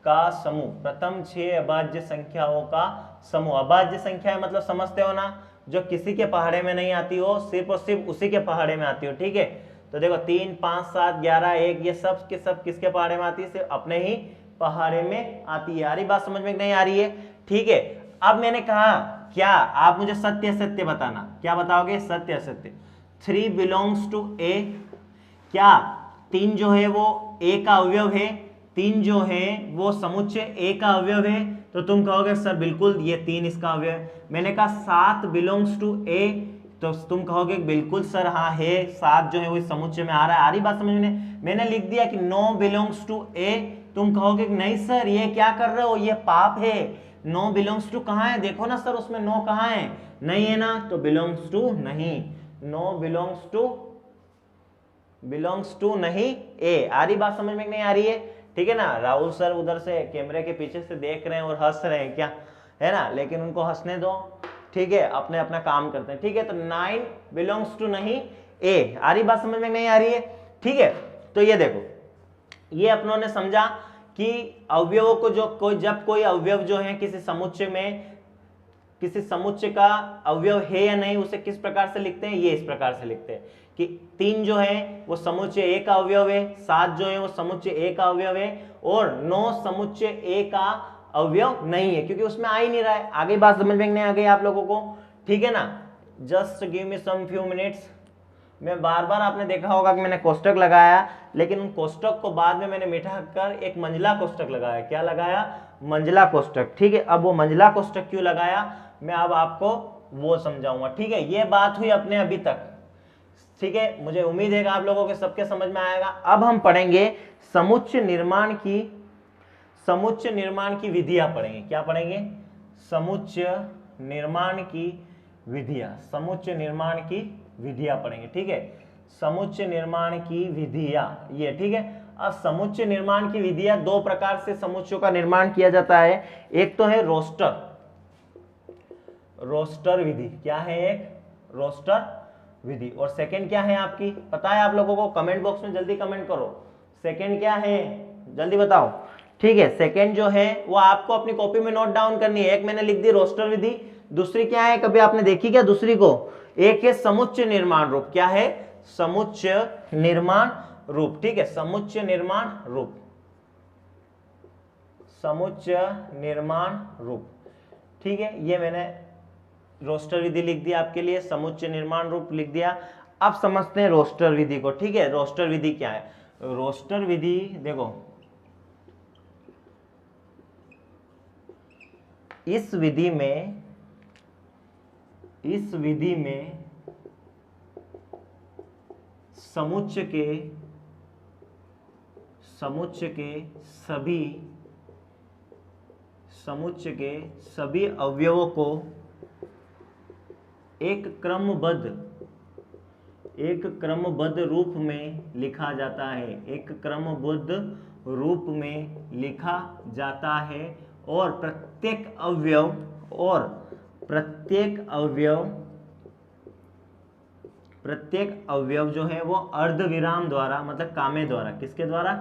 का समूह, प्रथम 6 अभाज्य संख्याओं का समूह। अभाज्य संख्या मतलब समझते हो ना, जो किसी के पहाड़े में नहीं आती हो, सिर्फ और सिर्फ उसी के पहाड़े में आती हो। ठीक है, तो देखो 3 5 7 11 1, ये सब के सब किसके पहाड़े में आती है, सिर्फ अपने ही पहाड़े में आती है। यारी बात समझ में नहीं आ रही है। ठीक है, अब मैंने कहा क्या, आप मुझे सत्य असत्य बताना, क्या बताओगे, सत्य असत्य। 3 बिलोंग्स टू ए, क्या 3 जो है वो ए का अवयव है, 3 जो है वो समुच्चय ए का अवयव है? तो तुम कहोगे सर बिल्कुल ये 3 इसका अवयव है। मैंने कहा 7 बिलोंग्स टू ए, तो तुम कहोगे बिल्कुल सर हाँ है, 7 जो है वो समुच्चय में आ रहा है। आ रही बात समझ में? मैंने लिख दिया कि 9 बिलोंग्स टू ए, तुम कहोगे नहीं सर ये क्या कर रहे हो, ये पाप है। 9 बिलोंग्स टू कहाँ है, देखो ना सर उसमें 9 कहाँ है, नहीं है ना, तो बिलोंग्स टू नहीं, 9 बिलोंग्स टू नहीं ए। आ रही बात समझ में नहीं आ रही है? ठीक है ना। राहुल सर उधर से कैमरे के पीछे से देख रहे हैं और हंस रहे हैं क्या, है ना, लेकिन उनको हंसने दो, ठीक है, अपने अपना काम करते हैं, ठीक है। तो 9 बिलोंग्स टू नहीं ए। आ रही बात समझ में नहीं आ रही है? ठीक है, तो ये देखो, ये अपनों ने समझा कि अवयवों को जब कोई अवयव जो है किसी समुच्चय में, किसी समुच्चय का अवयव है या नहीं, उसे किस प्रकार से लिखते हैं, ये इस प्रकार से लिखते हैं कि 3 जो है वो समुच्चय ए का अवयव है, 7 जो है वो समुच्चय ए का अवयव है, और 9 समुच्चय ए का अवयव नहीं है, क्योंकि उसमें आ ही नहीं रहा है। आगे बात समझ में नहीं आ गई आप लोगों को? ठीक है ना। Just give me some few minutes. मैं बार बार आपने देखा होगा कि मैंने कोष्टक लगाया, लेकिन उन कोष्टक को बाद में मैंने मिटा कर एक मंजिला कोष्टक लगाया। क्या लगाया? मंजिला कोष्टक। ठीक है, अब वो मंजिला कोष्टक क्यों लगाया मैं अब आपको वो समझाऊंगा। ठीक है, ये बात हुई अपने अभी तक। ठीक है, मुझे उम्मीद है कि आप लोगों के सबके समझ में आएगा। अब हम पढ़ेंगे समुच्चय निर्माण की विधियां पढ़ेंगे। क्या पढ़ेंगे? समुच्चय निर्माण की विधियां पढ़ेंगे। ठीक है, समुच्चय निर्माण की विधियां, ये ठीक है। अब समुच्चय निर्माण की विधियां, 2 प्रकार से समुच्चयों का निर्माण किया जाता है। एक तो है रोस्टर विधि। क्या है? एक रोस्टर विधि। और सेकंड क्या है आपकी, पता है आप लोगों को? कमेंट बॉक्स में जल्दी कमेंट करो, सेकंड क्या है, जल्दी बताओ। ठीक है, सेकंड जो है वो आपको अपनी कॉपी में नोट डाउन करनी है। एक मैंने लिख दी रोस्टर विधि, दूसरी क्या है, कभी आपने देखी क्या दूसरी को? एक है समुच्चय निर्माण रूप। क्या है? समुच्चय निर्माण रूप। ठीक है, समुच्चय निर्माण रूप। ठीक है, ये मैंने रोस्टर विधि लिख दिया आपके लिए, समुच्चय निर्माण रूप लिख दिया। अब समझते हैं रोस्टर विधि को। ठीक है, रोस्टर विधि क्या है? रोस्टर विधि देखो, इस विधि में समुच्चय के सभी अवयवों को एक क्रमबद्ध रूप में लिखा जाता है। एक क्रमबद्ध रूप में लिखा जाता है, और प्रत्येक अवयव जो है वो अर्धविराम द्वारा, मतलब कामे द्वारा, किसके द्वारा?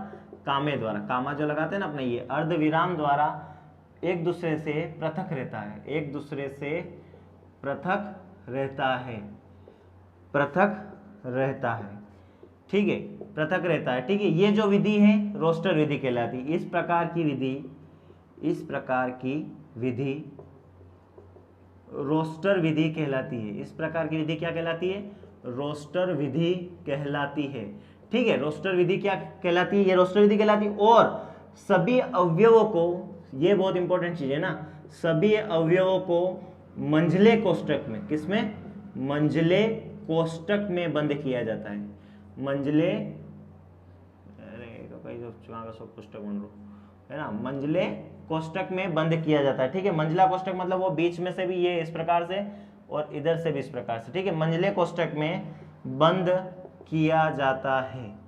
कामे द्वारा। कामा जो लगाते हैं ना अपने, ये अर्धविराम द्वारा एक दूसरे से पृथक रहता है। ठीक है, पृथक रहता है। ठीक है, ये जो विधि है रोस्टर विधि कहलाती है। इस प्रकार की विधि रोस्टर विधि कहलाती है। इस प्रकार की विधि क्या कहलाती है? रोस्टर विधि कहलाती है। ठीक है, रोस्टर विधि क्या कहलाती है? ये रोस्टर विधि कहलाती है। और सभी अवयवों को, ये बहुत इंपॉर्टेंट चीज है ना, सभी अवयवों को मंझले कोष्टक में, किसमें? मंझले कोष्टक में बंद किया जाता है। मंझले कोष्टक बन रो है ना, मंझले कोष्टक में बंद किया जाता है। ठीक है, मंझला कोष्टक मतलब वो बीच में से भी ये इस प्रकार से और इधर से भी इस प्रकार से। ठीक है, मंझले कोष्टक में बंद किया जाता है।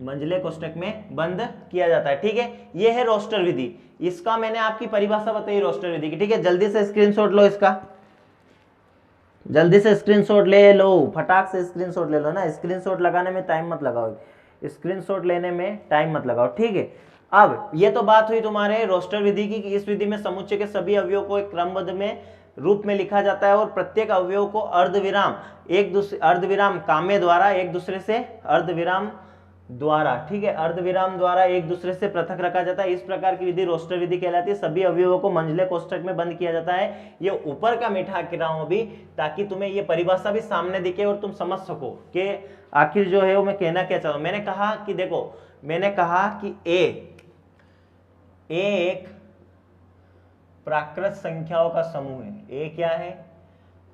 मंझले कोष्टक में बंद किया जाता है। ठीक है, ये है रोस्टर विधि। इसका मैंने आपकी परिभाषा बताई रोस्टर विधि की। ठीक है, जल्दी से स्क्रीनशॉट लो इसका, जल्दी से स्क्रीनशॉट ले लो, फटाक से स्क्रीनशॉट ले लो ना। स्क्रीनशॉट लगाने में टाइम मत लगाओ, स्क्रीनशॉट लेने में टाइम मत लगाओ। ठीक है, अब ये तो बात हुई तुम्हारे रोस्टर विधि की कि इस विधि में समुच्चय के सभी अवयवों को एक क्रमबद्ध में रूप में लिखा जाता है, और प्रत्येक अवयव को अर्धविराम कामे द्वारा एक दूसरे से अर्धविराम द्वारा, ठीक है, अर्धविराम द्वारा एक दूसरे से पृथक रखा जाता है। इस प्रकार की विधि रोस्टर विधि कहलाती है। सभी अवयवों को मंझले कोष्ठक में बंद किया जाता है। ये ऊपर का मीठा गिरा हूं अभी, ताकि तुम्हें ये परिभाषा भी सामने दिखे और तुम समझ सको कि आखिर जो है वो मैं कहना क्या चाहता हूं। मैंने कहा कि देखो, मैंने कहा कि ए एक प्राकृत संख्याओं का समूह है। ए क्या है?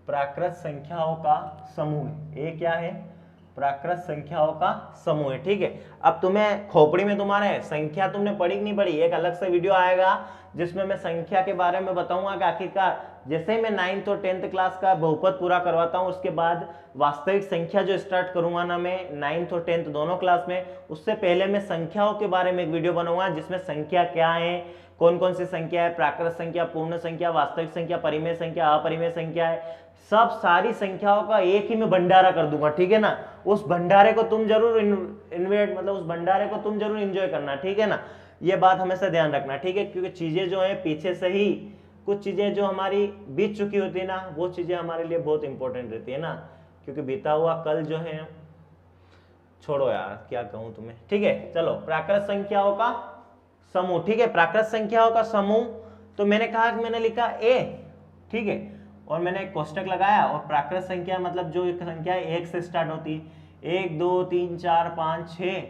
प्राकृत संख्याओं का समूह है। ए क्या है? प्राकृत संख्याओं का समूह है, ठीक है। अब तुम्हें खोपड़ी में तुम्हारे संख्या तुमने पढ़ी कि नहीं पढ़ी, एक अलग से वीडियो आएगा जिसमें मैं संख्या के बारे में बताऊंगा कि आखिरकार जैसे ही मैं 9th और 10th क्लास का बहुपद पूरा करवाता हूं, उसके बाद वास्तविक संख्या जो स्टार्ट करूंगा ना मैं 9th और 10th दोनों क्लास में, उससे पहले मैं संख्याओं के बारे में एक वीडियो बनाऊंगा जिसमें संख्या क्या है, कौन कौन सी संख्या है, प्राकृत संख्या, पूर्ण संख्या, वास्तविक संख्या, परिमेय संख्या, अपरिमेय संख्या है, सब सारी संख्याओं का एक ही में भंडारा कर दूंगा, ठीक है ना। उस भंडारे को तुम जरूर इन्वेट मतलब उस भंडारे को तुम जरूर एंजॉय करना, ठीक है ना। ये बात हमेशा ध्यान रखना, ठीक है, क्योंकि चीजें जो है पीछे से ही कुछ चीजें जो हमारी बीत चुकी होती है ना, वो चीजें हमारे लिए बहुत इंपॉर्टेंट रहती है ना, क्योंकि बीता हुआ कल जो है, छोड़ो यार क्या कहूं तुम्हें, ठीक है। चलो, प्राकृत संख्याओं का समूह, ठीक है, प्राकृत संख्याओं का समूह। तो मैंने कहा कि मैंने लिखा ए, ठीक है, और मैंने एक कोष्टक लगाया, और प्राकृत संख्या मतलब जो एक संख्या है एक से स्टार्ट होती है, 1 2 3 4 5 6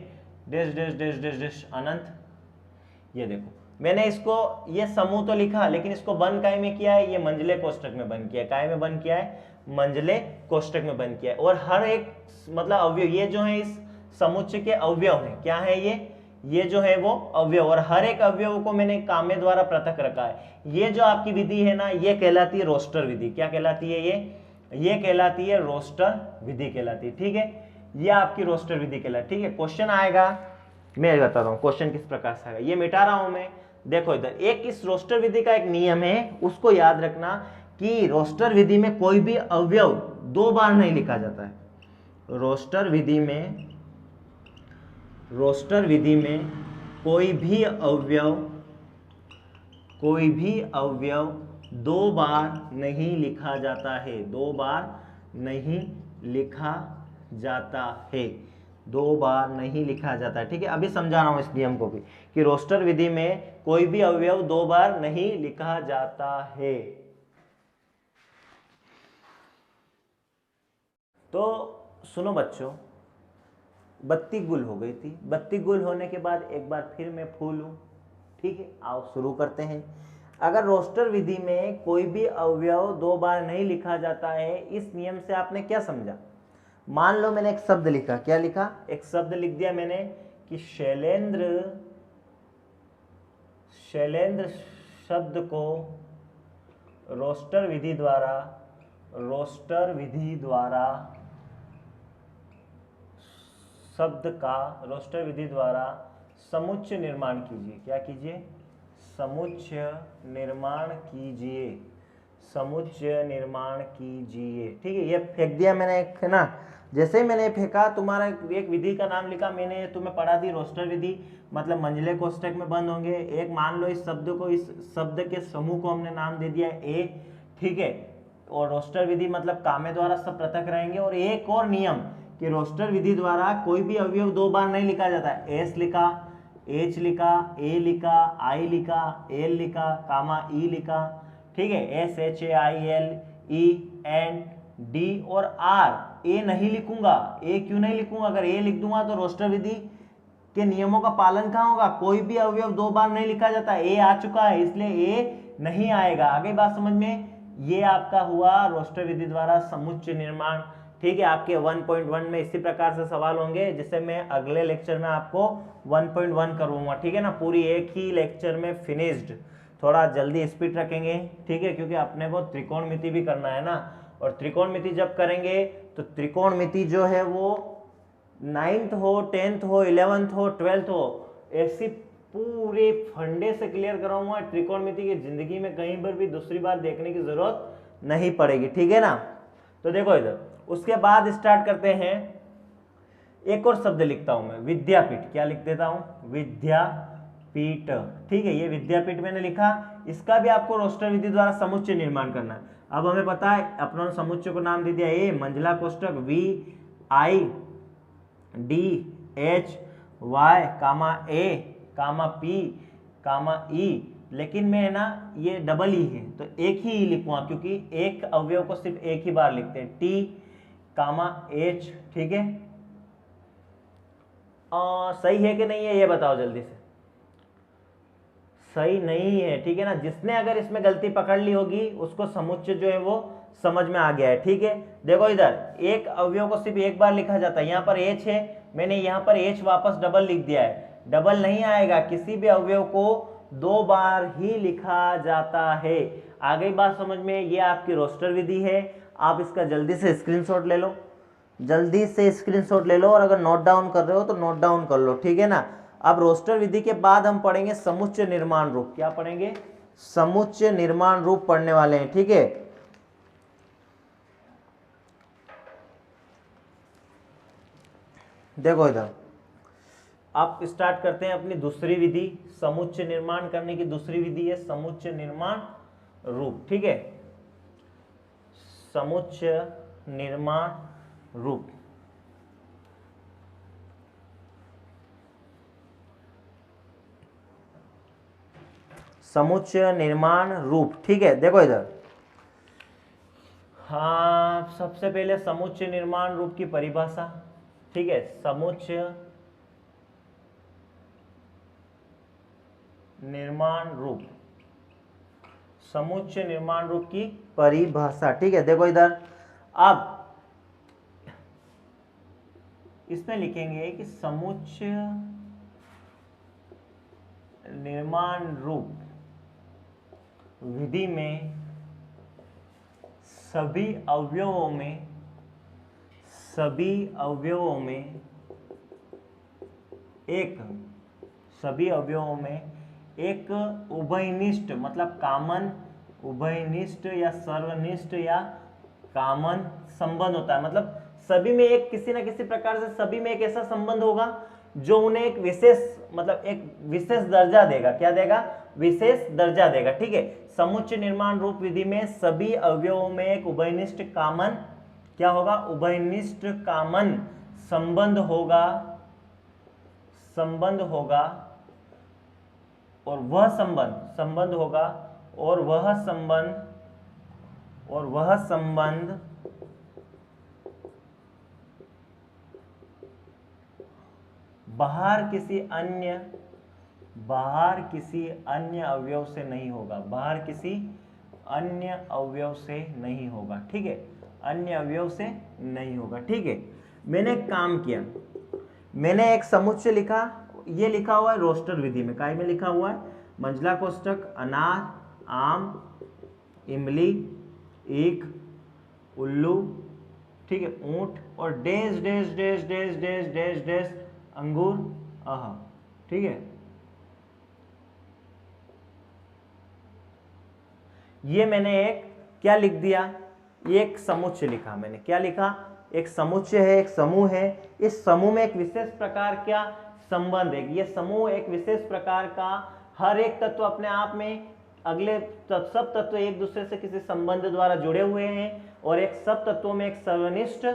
dash dash dash dash dash अनंत। ये देखो, मैंने इसको ये समूह तो लिखा, लेकिन इसको बंद काय में किया है, ये मंझले कोष्टक में बंद किया है। काय में बंद किया है? मंझले कोष्टक में बंद किया है। और हर एक मतलब अवयव, ये जो है इस समुच्चय के अवयव है, क्या है ये जो है वो अवयव, और हर एक अवयव को मैंने कामे द्वारा पृथक रखा है। ये जो आपकी विधि है ना, ये कहलाती है रोस्टर विधि। क्या कहलाती है ये कहलाती है रोस्टर विधि कहलाती है, ठीक है। ये आपकी रोस्टर विधि कहलाती है, ठीक है। क्वेश्चन आएगा, मैं बताता हूँ क्वेश्चन किस प्रकार से आएगा, ये मिटा रहा हूं मैं। देखो इधर एक इस रोस्टर विधि का एक नियम है, उसको याद रखना कि रोस्टर विधि में कोई भी अवयव 2 बार नहीं लिखा जाता है। रोस्टर विधि में कोई भी अवयव 2 बार नहीं लिखा जाता है। 2 बार नहीं लिखा जाता है। 2 बार नहीं लिखा जाता है, ठीक है। अभी समझा रहा हूं इस नियम को भी कि रोस्टर विधि में कोई भी अवयव 2 बार नहीं लिखा जाता है। तो सुनो बच्चों, बत्ती गुल हो गई थी। बत्ती गुल होने के बाद एक बार फिर मैं फूल हूं, ठीक है। आओ शुरू करते हैं। अगर रोस्टर विधि में कोई भी अवयव 2 बार नहीं लिखा जाता है, इस नियम से आपने क्या समझा? मान लो मैंने एक शब्द लिखा, क्या लिखा? एक शब्द लिख दिया मैंने कि शैलेंद्र शब्द को रोस्टर विधि द्वारा शब्द का रोस्टर विधि द्वारा समुच्चय निर्माण कीजिए। क्या कीजिए? समुच्चय निर्माण कीजिए, ठीक है। ये फेंक दिया मैंने एक, है ना। जैसे ही मैंने फेंका, तुम्हारा एक विधि का नाम लिखा मैंने, तुम्हें पढ़ा दी रोस्टर विधि, मतलब मंझले कोष्टक में बंद होंगे। एक मान लो इस शब्द के समूह को हमने नाम दे दिया ए, ठीक है। और रोस्टर विधि मतलब कामे द्वारा सब पृथक रहेंगे। और एक और नियम कि रोस्टर विधि द्वारा कोई भी अवयव 2 बार नहीं लिखा जाता है। एस लिखा, एच लिखा, ए लिखा, आई लिखा, एल लिखा, कामा ई लिखा, ठीक है। S H A I L E N D और आर। ए नहीं लिखूंगा, ए क्यों नहीं लिखूंगा? अगर ए लिख दूंगा तो रोस्टर विधि के नियमों का पालन कहां होगा? कोई भी अवयव 2 बार नहीं लिखा जाता। ए आ चुका है, इसलिए ए नहीं आएगा। आगे बात समझ में? ये आपका हुआ रोस्टर विधि द्वारा समुच्चय निर्माण, ठीक है। आपके 1.1 में इसी प्रकार से सवाल होंगे, जिससे मैं अगले लेक्चर में आपको 1.1 करूंगा, ठीक है ना। पूरी एक ही लेक्चर में फिनिश्ड। थोड़ा जल्दी स्पीड रखेंगे, ठीक है, क्योंकि अपने को त्रिकोणमिति भी करना है ना। और त्रिकोणमिति जब करेंगे तो त्रिकोणमिति जो है वो 9th हो, 10th हो, 11th हो, 12th हो, ऐसी पूरे फंडे से क्लियर कराऊंगा। त्रिकोणमिति की जिंदगी में कहीं पर भी दूसरी बार देखने की जरूरत नहीं पड़ेगी, ठीक है ना। तो देखो इधर, उसके बाद स्टार्ट करते हैं। एक और शब्द लिखता हूं मैं, विद्यापीठ। क्या लिख देता हूं? विद्यापीठ, ठीक है। ये विद्यापीठ मैंने लिखा। इसका भी आपको रोस्टर विधि द्वारा समुच्चय निर्माण करना है। अब हमें पता है, अपना समुच्चय को नाम दे दिया ए, मंझला कोष्टक, V I D H Y comma A comma P comma E, लेकिन मैं ना ये डबल ई है तो एक ही ई लिखूंगा, क्योंकि एक अवयव को सिर्फ एक ही बार लिखते हैं, टी कामा एच। ठीक है, सही है कि नहीं है ये बताओ जल्दी से। सही नहीं है, ठीक है ना। जिसने अगर इसमें गलती पकड़ ली होगी उसको समुच्चय जो है वो समझ में आ गया है। ठीक है, देखो इधर एक अवयव को सिर्फ एक बार लिखा जाता है, यहाँ पर एच है, मैंने यहाँ पर एच वापस डबल लिख दिया है, डबल नहीं आएगा, किसी भी अवयव को दो बार ही लिखा जाता है। आ गई बात समझ में? ये आपकी रोस्टर विधि है, आप इसका जल्दी से स्क्रीनशॉट ले लो, जल्दी से स्क्रीनशॉट ले लो, और अगर नोट डाउन कर रहे हो तो नोट डाउन कर लो, ठीक है ना। अब रोस्टर विधि के बाद हम पढ़ेंगे समुच्चय निर्माण रूप। क्या पढ़ेंगे? समुच्चय निर्माण रूप पढ़ने वाले हैं, ठीक है। देखो इधर आप स्टार्ट करते हैं अपनी दूसरी विधि, समुच्चय निर्माण करने की दूसरी विधि है समुच्चय निर्माण रूप, ठीक है। समुच्चय निर्माण रूप, समुच्चय निर्माण रूप, ठीक है। देखो इधर, हाँ, सबसे पहले समुच्चय निर्माण रूप की परिभाषा, ठीक है। समुच्चय निर्माण रूप, समुच्चय निर्माण रूप की परिभाषा, ठीक है। देखो इधर, अब इसमें लिखेंगे कि समुच्चय निर्माण रूप विधि में सभी अवयवों में एक उभयनिष्ठ मतलब कॉमन, उभयनिष्ठ या सर्वनिष्ठ या कॉमन संबंध होता है। मतलब सभी में एक किसी न किसी प्रकार से सभी में एक ऐसा संबंध होगा जो उन्हें एक विशेष मतलब एक विशेष दर्जा देगा। क्या देगा? विशेष दर्जा देगा, ठीक है। समुच्चय निर्माण रूप विधि में सभी अवयवों में एक उभयनिष्ठ कॉमन क्या होगा? उभयनिष्ठ कॉमन संबंध होगा और वह संबंध बाहर किसी अन्य अवयव से नहीं होगा, बाहर किसी अन्य अवयव से नहीं होगा, ठीक है। अन्य अवयव से नहीं होगा, ठीक है। मैंने एक काम किया, मैंने एक समुच्चय लिखा, ये लिखा हुआ है रोस्टर विधि में, काय में लिखा हुआ है? मंझला कोष्टक, अनार, आम, इमली, ईख, उल्लू, ठीक है, ऊंट और dash dash dash dash dash dash dash अंगूर, आहा, ठीक है। ये मैंने एक क्या लिख दिया? ये एक समुच्चय लिखा मैंने। क्या लिखा? एक समुच्चय है, एक समूह है। इस समूह में एक विशेष प्रकार का संबंध है। ये समूह एक विशेष प्रकार का, हर एक तत्व अपने आप में अगले सब तत्व एक दूसरे से किसी संबंध द्वारा जुड़े हुए हैं और एक सब तत्वों में एक सर्वनिष्ठ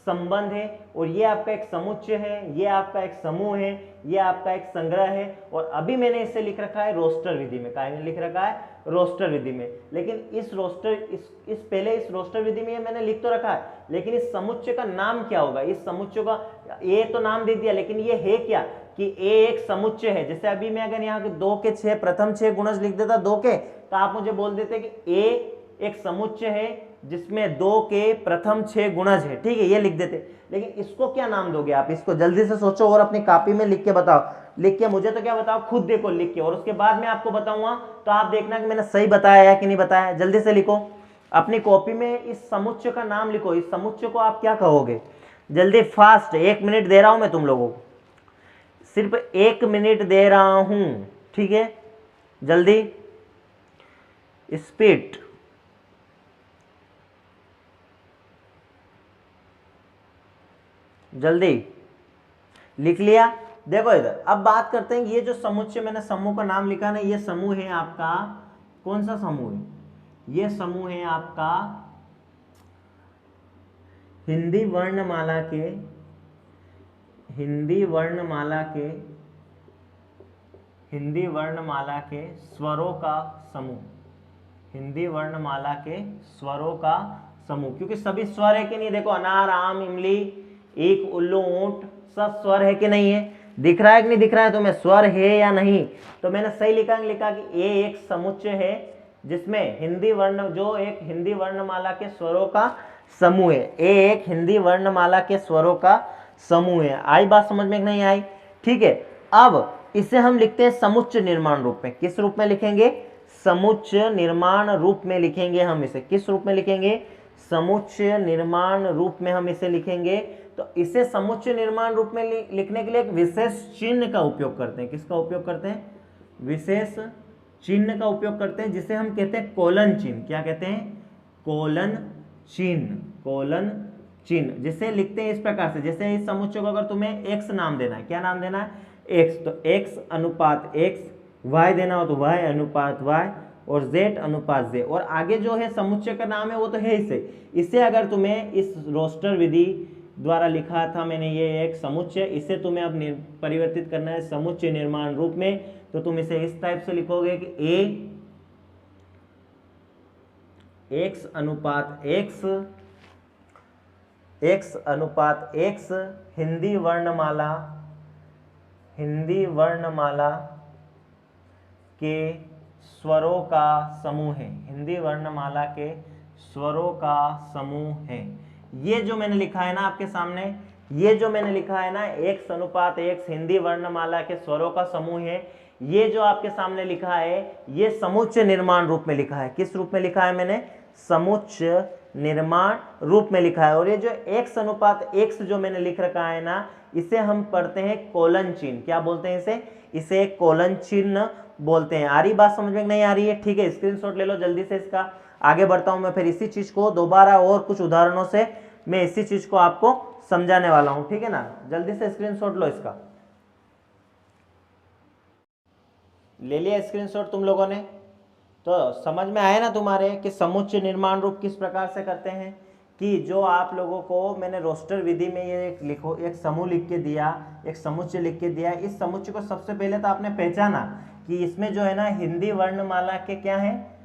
संबंध है। और ये आपका एक समुच्चय है, ये आपका एक समूह है, ये आपका एक संग्रह है। और अभी मैंने इसे लिख रखा है रोस्टर विधि में। क्या लिख रखा है? रोस्टर विधि में। लेकिन इस रोस्टर विधि में मैंने लिख तो रखा है, लेकिन इस समुच्चय का नाम क्या होगा? इस समुच्चय का ए तो नाम दे दिया, लेकिन ये है क्या कि ए एक समुच्चय है। जैसे अभी मैं अगर यहाँ के 2 के 6 प्रथम 6 गुणज लिख देता 2 के, तो आप मुझे बोल देते कि ए एक समुच्चय है जिसमें 2 के प्रथम 6 गुणज है, ठीक है, ये लिख देते। लेकिन इसको क्या नाम दोगे आप? इसको जल्दी से सोचो और अपनी कॉपी में लिख के बताओ। लिख के मुझे तो क्या बताओ, खुद देखो लिख के, और उसके बाद मैं आपको बताऊंगा तो आप देखना कि मैंने सही बताया है कि नहीं बताया। जल्दी से लिखो, अपनी कॉपी में इस समुच्चय का नाम लिखो। इस समुच्चय को आप क्या कहोगे? जल्दी, फास्ट, 1 मिनट दे रहा हूं मैं तुम लोगों को, सिर्फ 1 मिनट दे रहा हूं, ठीक है। जल्दी, स्पीड। जल्दी लिख लिया? देखो इधर, अब बात करते हैं ये जो समुच्चय मैंने समूह का नाम लिखा ना, ये समूह है आपका कौन सा समूह है? ये समूह है आपका हिंदी वर्णमाला के स्वरों का समूह, हिंदी वर्णमाला के स्वरों का समूह, क्योंकि सभी स्वर है कि नहीं, देखो अनार, आम, इमली, ईख, उल्लू, ऊंट, सब स्वर है कि नहीं है, दिख रहा है कि नहीं दिख रहा है तुम्हें, स्वर है या नहीं। तो मैंने सही लिखा कि ये एक समुच्चय है जिसमें हिंदी वर्ण, जो एक हिंदी वर्णमाला के स्वरों का समूह है, ये एक हिंदी वर्णमाला के स्वरों का समूह है। आई बात समझ में नहीं आई? ठीक है, अब इसे हम लिखते हैं समुच्चय निर्माण रूप में। किस रूप में लिखेंगे? समुच्चय निर्माण रूप में लिखेंगे हम इसे। किस रूप में लिखेंगे? समुच्चय निर्माण रूप में हम इसे लिखेंगे। तो इसे समुच्चय निर्माण रूप में लिखने के लिए एक विशेष चिन्ह का उपयोग करते हैं। किसका उपयोग करते हैं? विशेष चिन्ह का उपयोग करते हैं, जिसे हम कहते हैं कोलन चिन्ह। क्या कहते हैं? कोलन चिन्ह। कोलन चिन्ह जिसे लिखते हैं इस प्रकार से, जैसे इस समुच्चय को अगर तुम्हें x नाम देना है, क्या नाम देना है? x, तो x अनुपात x, y देना हो तो y अनुपात y, और z अनुपात z, और आगे जो है समुच्चय का नाम है वो तो है इसे अगर तुम्हें इस रोस्टर विधि द्वारा लिखा था मैंने, ये एक समुच्चय, इसे तुम्हें अब परिवर्तित करना है समुच्चय निर्माण रूप में, तो तुम इसे इस टाइप से लिखोगे कि a x अनुपात x, x अनुपात x हिंदी वर्णमाला के स्वरों का समूह है। हिंदी वर्णमाला के स्वरों का समूह है। ये जो मैंने लिखा है ना आपके सामने, ये जो मैंने लिखा है ना x अनुपात x हिंदी वर्णमाला के स्वरों का समूह है, ये जो आपके सामने लिखा है ये समुच्चय निर्माण रूप में लिखा है। किस रूप में लिखा है मैंने? समुच्चय निर्माण रूप में लिखा है। और ये जो x अनुपात x जो मैंने लिख रखा है ना, इसे हम पढ़ते हैं कोलन चिन्ह। क्या बोलते हैं इसे कोलन चिन्ह बोलते हैं। आ रही बात समझ में नहीं आ रही है? ठीक है, स्क्रीनशॉट ले लो जल्दी से इसका। आगे बढ़ता हूं मैं, फिर इसी चीज को दोबारा और कुछ उदाहरणों से मैं इसी चीज को आपको समझाने वाला हूं। ठीक है ना, जल्दी से स्क्रीनशॉट लो इसका। ले लिया स्क्रीनशॉट तुम लोगों ने? तो समझ में आया ना तुम्हारे कि समुच्चय निर्माण रूप किस प्रकार से करते हैं? कि जो आप लोगों को मैंने रोस्टर विधि में ये लिखो, एक समूह लिख के दिया, एक समुच्चय लिख के दिया। इस समुच्चय को सबसे पहले तो आपने पहचाना कि इसमें जो है ना हिंदी वर्णमाला के क्या है?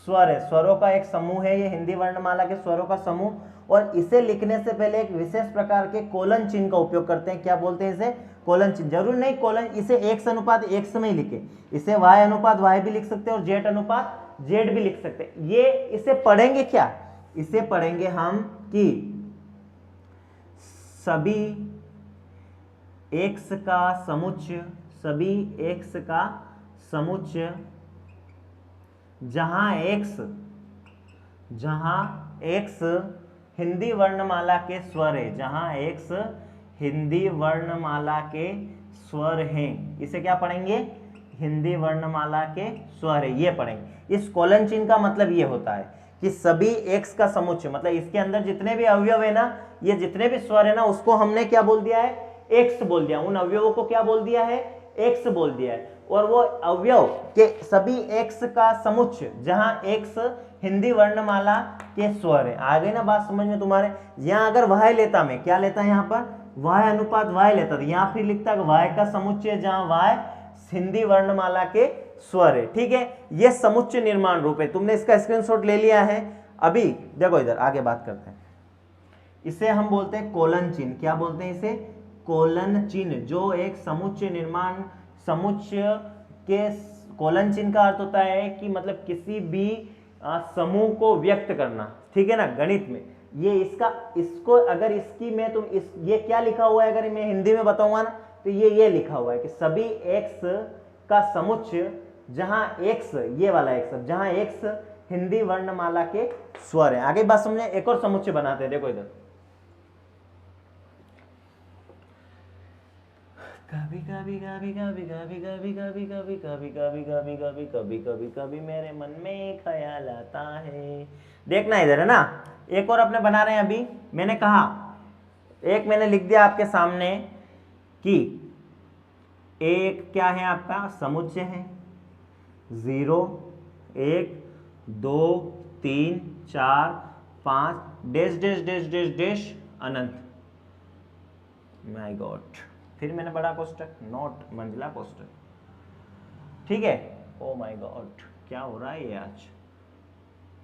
स्वर है, स्वरों का एक समूह है ये हिंदी वर्णमाला के स्वरों का समूह। और इसे लिखने से पहले एक विशेष प्रकार के कोलन चिन्ह का उपयोग करते हैं। क्या बोलते हैं इसे? कोलन चिन्ह। जरूर नहीं कोलन इसे x अनुपात x में ही लिखे, इसे y अनुपात y भी लिख सकते हैं और z अनुपात z भी लिख सकते हैं। ये इसे पढ़ेंगे क्या? इसे पढ़ेंगे हम कि सभी x का समुच्चय, सभी x का समुच्चय जहां x हिंदी वर्णमाला के स्वर है, जहां x हिंदी वर्णमाला के स्वर हैं, इसे क्या पढ़ेंगे? हिंदी वर्णमाला के स्वर है, ये पढ़ेंगे। इस कोलन चिन्ह का मतलब ये होता है कि सभी x का समुच्चय, मतलब इसके अंदर जितने भी अवयव है ना, ये जितने भी स्वर है ना, उसको हमने क्या बोल दिया है? x बोल दिया। उन अवयवों को क्या बोल दिया है? x बोल दिया है। और वो अवयव के सभी x का समुच्चय जहां x हिंदी वर्णमाला के स्वर है। आ गई ना बात समझ में तुम्हारे? यहां अगर y लेता, मैं क्या लेता यहाँ पर? y अनुपात y लेता, तो यहाँ फिर लिखता है y का समुच्चय जहां y हिंदी वर्णमाला के स्वर है। ठीक है, ये समुच्चय निर्माण रूप है। तुमने इसका स्क्रीनशॉट ले लिया है। अभी देखो इधर आगे बात करते हैं। इसे हम बोलते हैं कोलन चिन्ह। क्या बोलते हैं इसे? कोलन चिन्ह। जो एक समुच्चय निर्माण, समुच्चय के कोलन चिन्ह का अर्थ होता है कि मतलब किसी भी समूह को व्यक्त करना। ठीक है ना, गणित में ये इसको अगर इसकी मैं तुम ये क्या लिखा हुआ है अगर मैं हिंदी में बताऊंगा ना, तो ये लिखा हुआ है कि सभी x का समुच्चय जहां x, ये वाला x, जहां x हिंदी वर्णमाला के स्वर है। आगे बात समझे? एक और समुच्चय बनाते हैं, देखो इधर। कभी कभी कभी कभी कभी कभी कभी कभी कभी कभी कभी कभी कभी कभी कभी मेरे मन में ख्याल आता है। देखना इधर है ना, एक और अपने बना रहे हैं। अभी मैंने कहा, एक मैंने लिख दिया आपके सामने कि एक क्या है आपका समुच्चय है, 0 1 2 3 4 5 dash dash dash dash dash Anant. My God, फिर मैंने बड़ा कोष्टक, नोट मंजिला कोष्टक, ठीक है। ओ माय गॉड, क्या हो रहा है ये आज,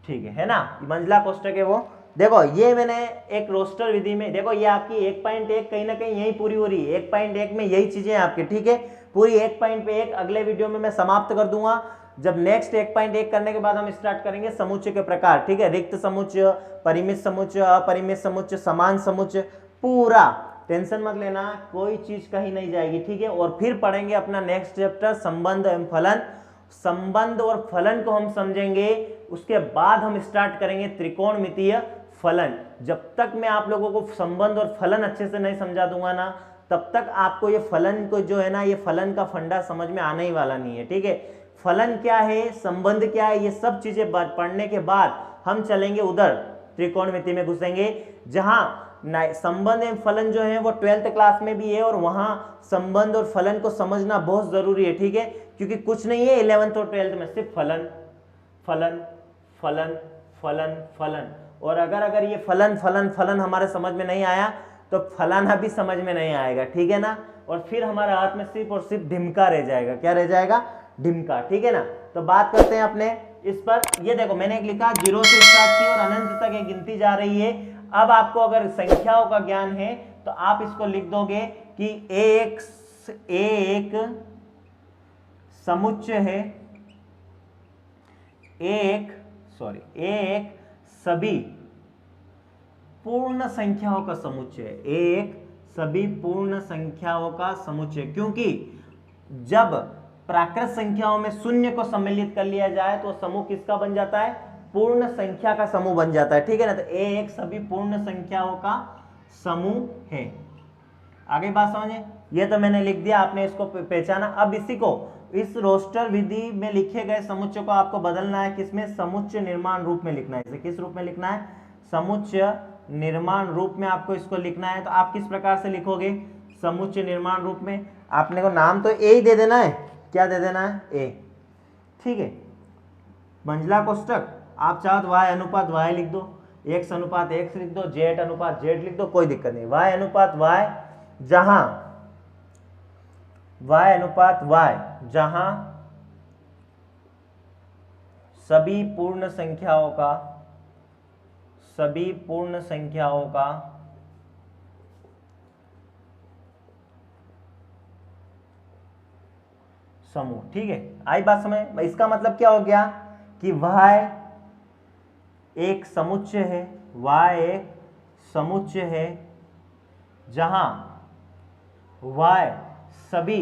ठीक है ना, मंजिला कोष्टक है वो। देखो ये मैंने एक रोस्टर विधि में, देखो ये आपकी 1.1 कहीं ना कहीं यही पूरी हो रही है, 1.1 में यही चीजें आपकी, ठीक है। पूरी 1.1 अगले वीडियो में मैं समाप्त कर दूंगा। जब नेक्स्ट 1.1 करने के बाद हम स्टार्ट करेंगे समुच्चय के प्रकार, ठीक है। रिक्त समुच्चय, परिमित समुच्चय, अपरिमित समुच्चय, समान समुच्चय, पूरा टेंशन मत लेना, कोई चीज कहीं नहीं जाएगी, ठीक है। और फिर पढ़ेंगे अपना नेक्स्ट चैप्टर संबंध एवं फलन। संबंध और फलन को हम समझेंगे, उसके बाद हम स्टार्ट करेंगे त्रिकोणमितीय फलन। जब तक मैं आप लोगों को संबंध और फलन अच्छे से नहीं समझा दूंगा ना, तब तक आपको ये फलन को जो है ना, ये फलन का फंडा समझ में आने ही वाला नहीं है, ठीक है। फलन क्या है, संबंध क्या है, ये सब चीजें पढ़ने के बाद हम चलेंगे उधर त्रिकोणमिति में घुसेंगे, जहां संबंध एवं फलन जो है वो 12th क्लास में भी है, और वहां संबंध और फलन को समझना बहुत जरूरी है, ठीक है। क्योंकि कुछ नहीं है 11th और 12th में, सिर्फ फलन फलन फलन फलन फलन। और अगर ये फलन फलन फलन हमारे समझ में नहीं आया तो फलाना भी समझ में नहीं आएगा, ठीक है ना। और फिर हमारे हाथ में सिर्फ और सिर्फ ढिमका रह जाएगा। क्या रह जाएगा? ढिमका, ठीक है ना। तो बात करते हैं अपने इस पर। ये देखो मैंने एक लिखा 0 से स्टार्ट की और अनंत तक ये गिनती जा रही है। अब आपको अगर संख्याओं का ज्ञान है तो आप इसको लिख दोगे कि एक समुच्चय है, एक सभी पूर्ण संख्याओं का समुच्चय, एक सभी पूर्ण संख्याओं का समुच्चय। क्योंकि जब प्राकृत संख्याओं में शून्य को सम्मिलित कर लिया जाए तो समूह किसका बन जाता है? पूर्ण संख्या का समूह बन जाता है, ठीक है ना। तो एक सभी पूर्ण संख्याओं का समूह है। आगे बात समझे, ये तो मैंने लिख दिया, आपने इसको पहचाना। अब इसी को इस रोस्टर विधि में लिखे गए समुच्चय को आपको बदलना है, किसमें? समुच्चय निर्माण रूप में लिखना है। इसे किस रूप में लिखना है? समुच्चय निर्माण रूप में आपको इसको लिखना है। तो आप किस प्रकार से लिखोगे समुच्चय निर्माण रूप में? आपने को नाम तो ए ही दे देना है। क्या दे देना है? ए, ठीक है। मंजिला कोष्टक आप चाहो तो y अनुपात y लिख दो, x अनुपात x लिख दो, z अनुपात z लिख दो, कोई दिक्कत नहीं। y अनुपात y जहां सभी पूर्ण संख्याओं का समूह, ठीक है। आई बात समझ? इसका मतलब क्या हो गया कि y एक समुच्चय है, जहां y सभी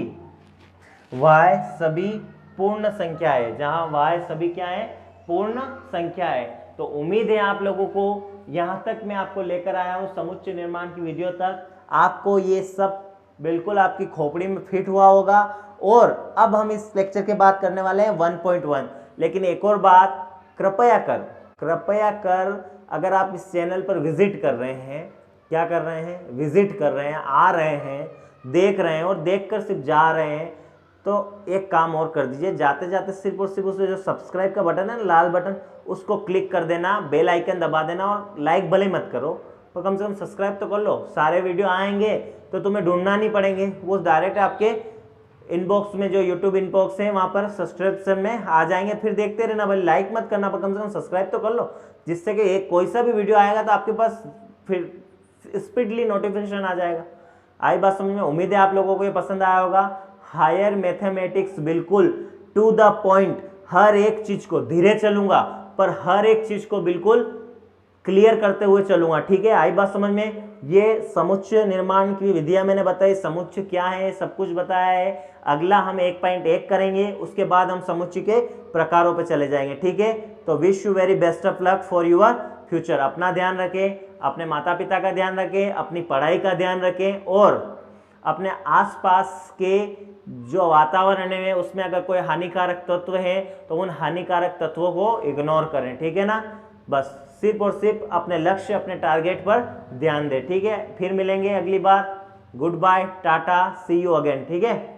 पूर्ण संख्या है, जहां y सभी क्या है? पूर्ण संख्या है। तो उम्मीद है आप लोगों को यहां तक मैं आपको लेकर आया हूं समुच्चय निर्माण की वीडियो तक, आपको ये सब बिल्कुल आपकी खोपड़ी में फिट हुआ होगा। और अब हम इस लेक्चर के बाद करने वाले हैं 1.1। लेकिन एक और बात, कृपया कर अगर आप इस चैनल पर विजिट कर रहे हैं, क्या कर रहे हैं? विजिट कर रहे हैं, आ रहे हैं, देख रहे हैं और देखकर सिर्फ जा रहे हैं, तो एक काम और कर दीजिए, जाते जाते सिर्फ और सिर्फ उसमें जो सब्सक्राइब का बटन है ना, लाल बटन, उसको क्लिक कर देना, बेल आइकन दबा देना। और लाइक भले मत करो तो कम से कम सब्सक्राइब तो कर लो। सारे वीडियो आएंगे तो तुम्हें ढूंढना नहीं पड़ेंगे, वो डायरेक्ट आपके इनबॉक्स में, जो यूट्यूब इनबॉक्स है वहां पर सब्सक्रिप्शन में आ जाएंगे। फिर देखते रहना, भाई लाइक मत करना पर कम से कम सब्सक्राइब तो कर लो, जिससे कि एक कोई सा भी वीडियो आएगा तो आपके पास फिर स्पीडली नोटिफिकेशन आ जाएगा। आई बात समझ में? उम्मीद है आप लोगों को ये पसंद आया होगा। हायर मैथमेटिक्स बिल्कुल टू द पॉइंट, हर एक चीज को धीरे चलूंगा पर हर एक चीज को बिल्कुल क्लियर करते हुए चलूंगा, ठीक है। आई बात समझ में? ये समुच्चय निर्माण की विधियां मैंने बताई, समुच्चय क्या है सब कुछ बताया है। अगला हम 1.1 करेंगे, उसके बाद हम समुच्चय के प्रकारों पे चले जाएंगे, ठीक है। तो wish you very best of luck for your future. अपना ध्यान रखें, अपने माता पिता का ध्यान रखें, अपनी पढ़ाई का ध्यान रखें, और अपने आसपास के जो वातावरण है उसमें अगर कोई हानिकारक तत्व है तो उन हानिकारक तत्वों को इग्नोर करें, ठीक है ना। बस सिर्फ और सिर्फ अपने लक्ष्य, अपने टारगेट पर ध्यान दें, ठीक है। फिर मिलेंगे अगली बार। Good bye, tata, see you again, ठीक है।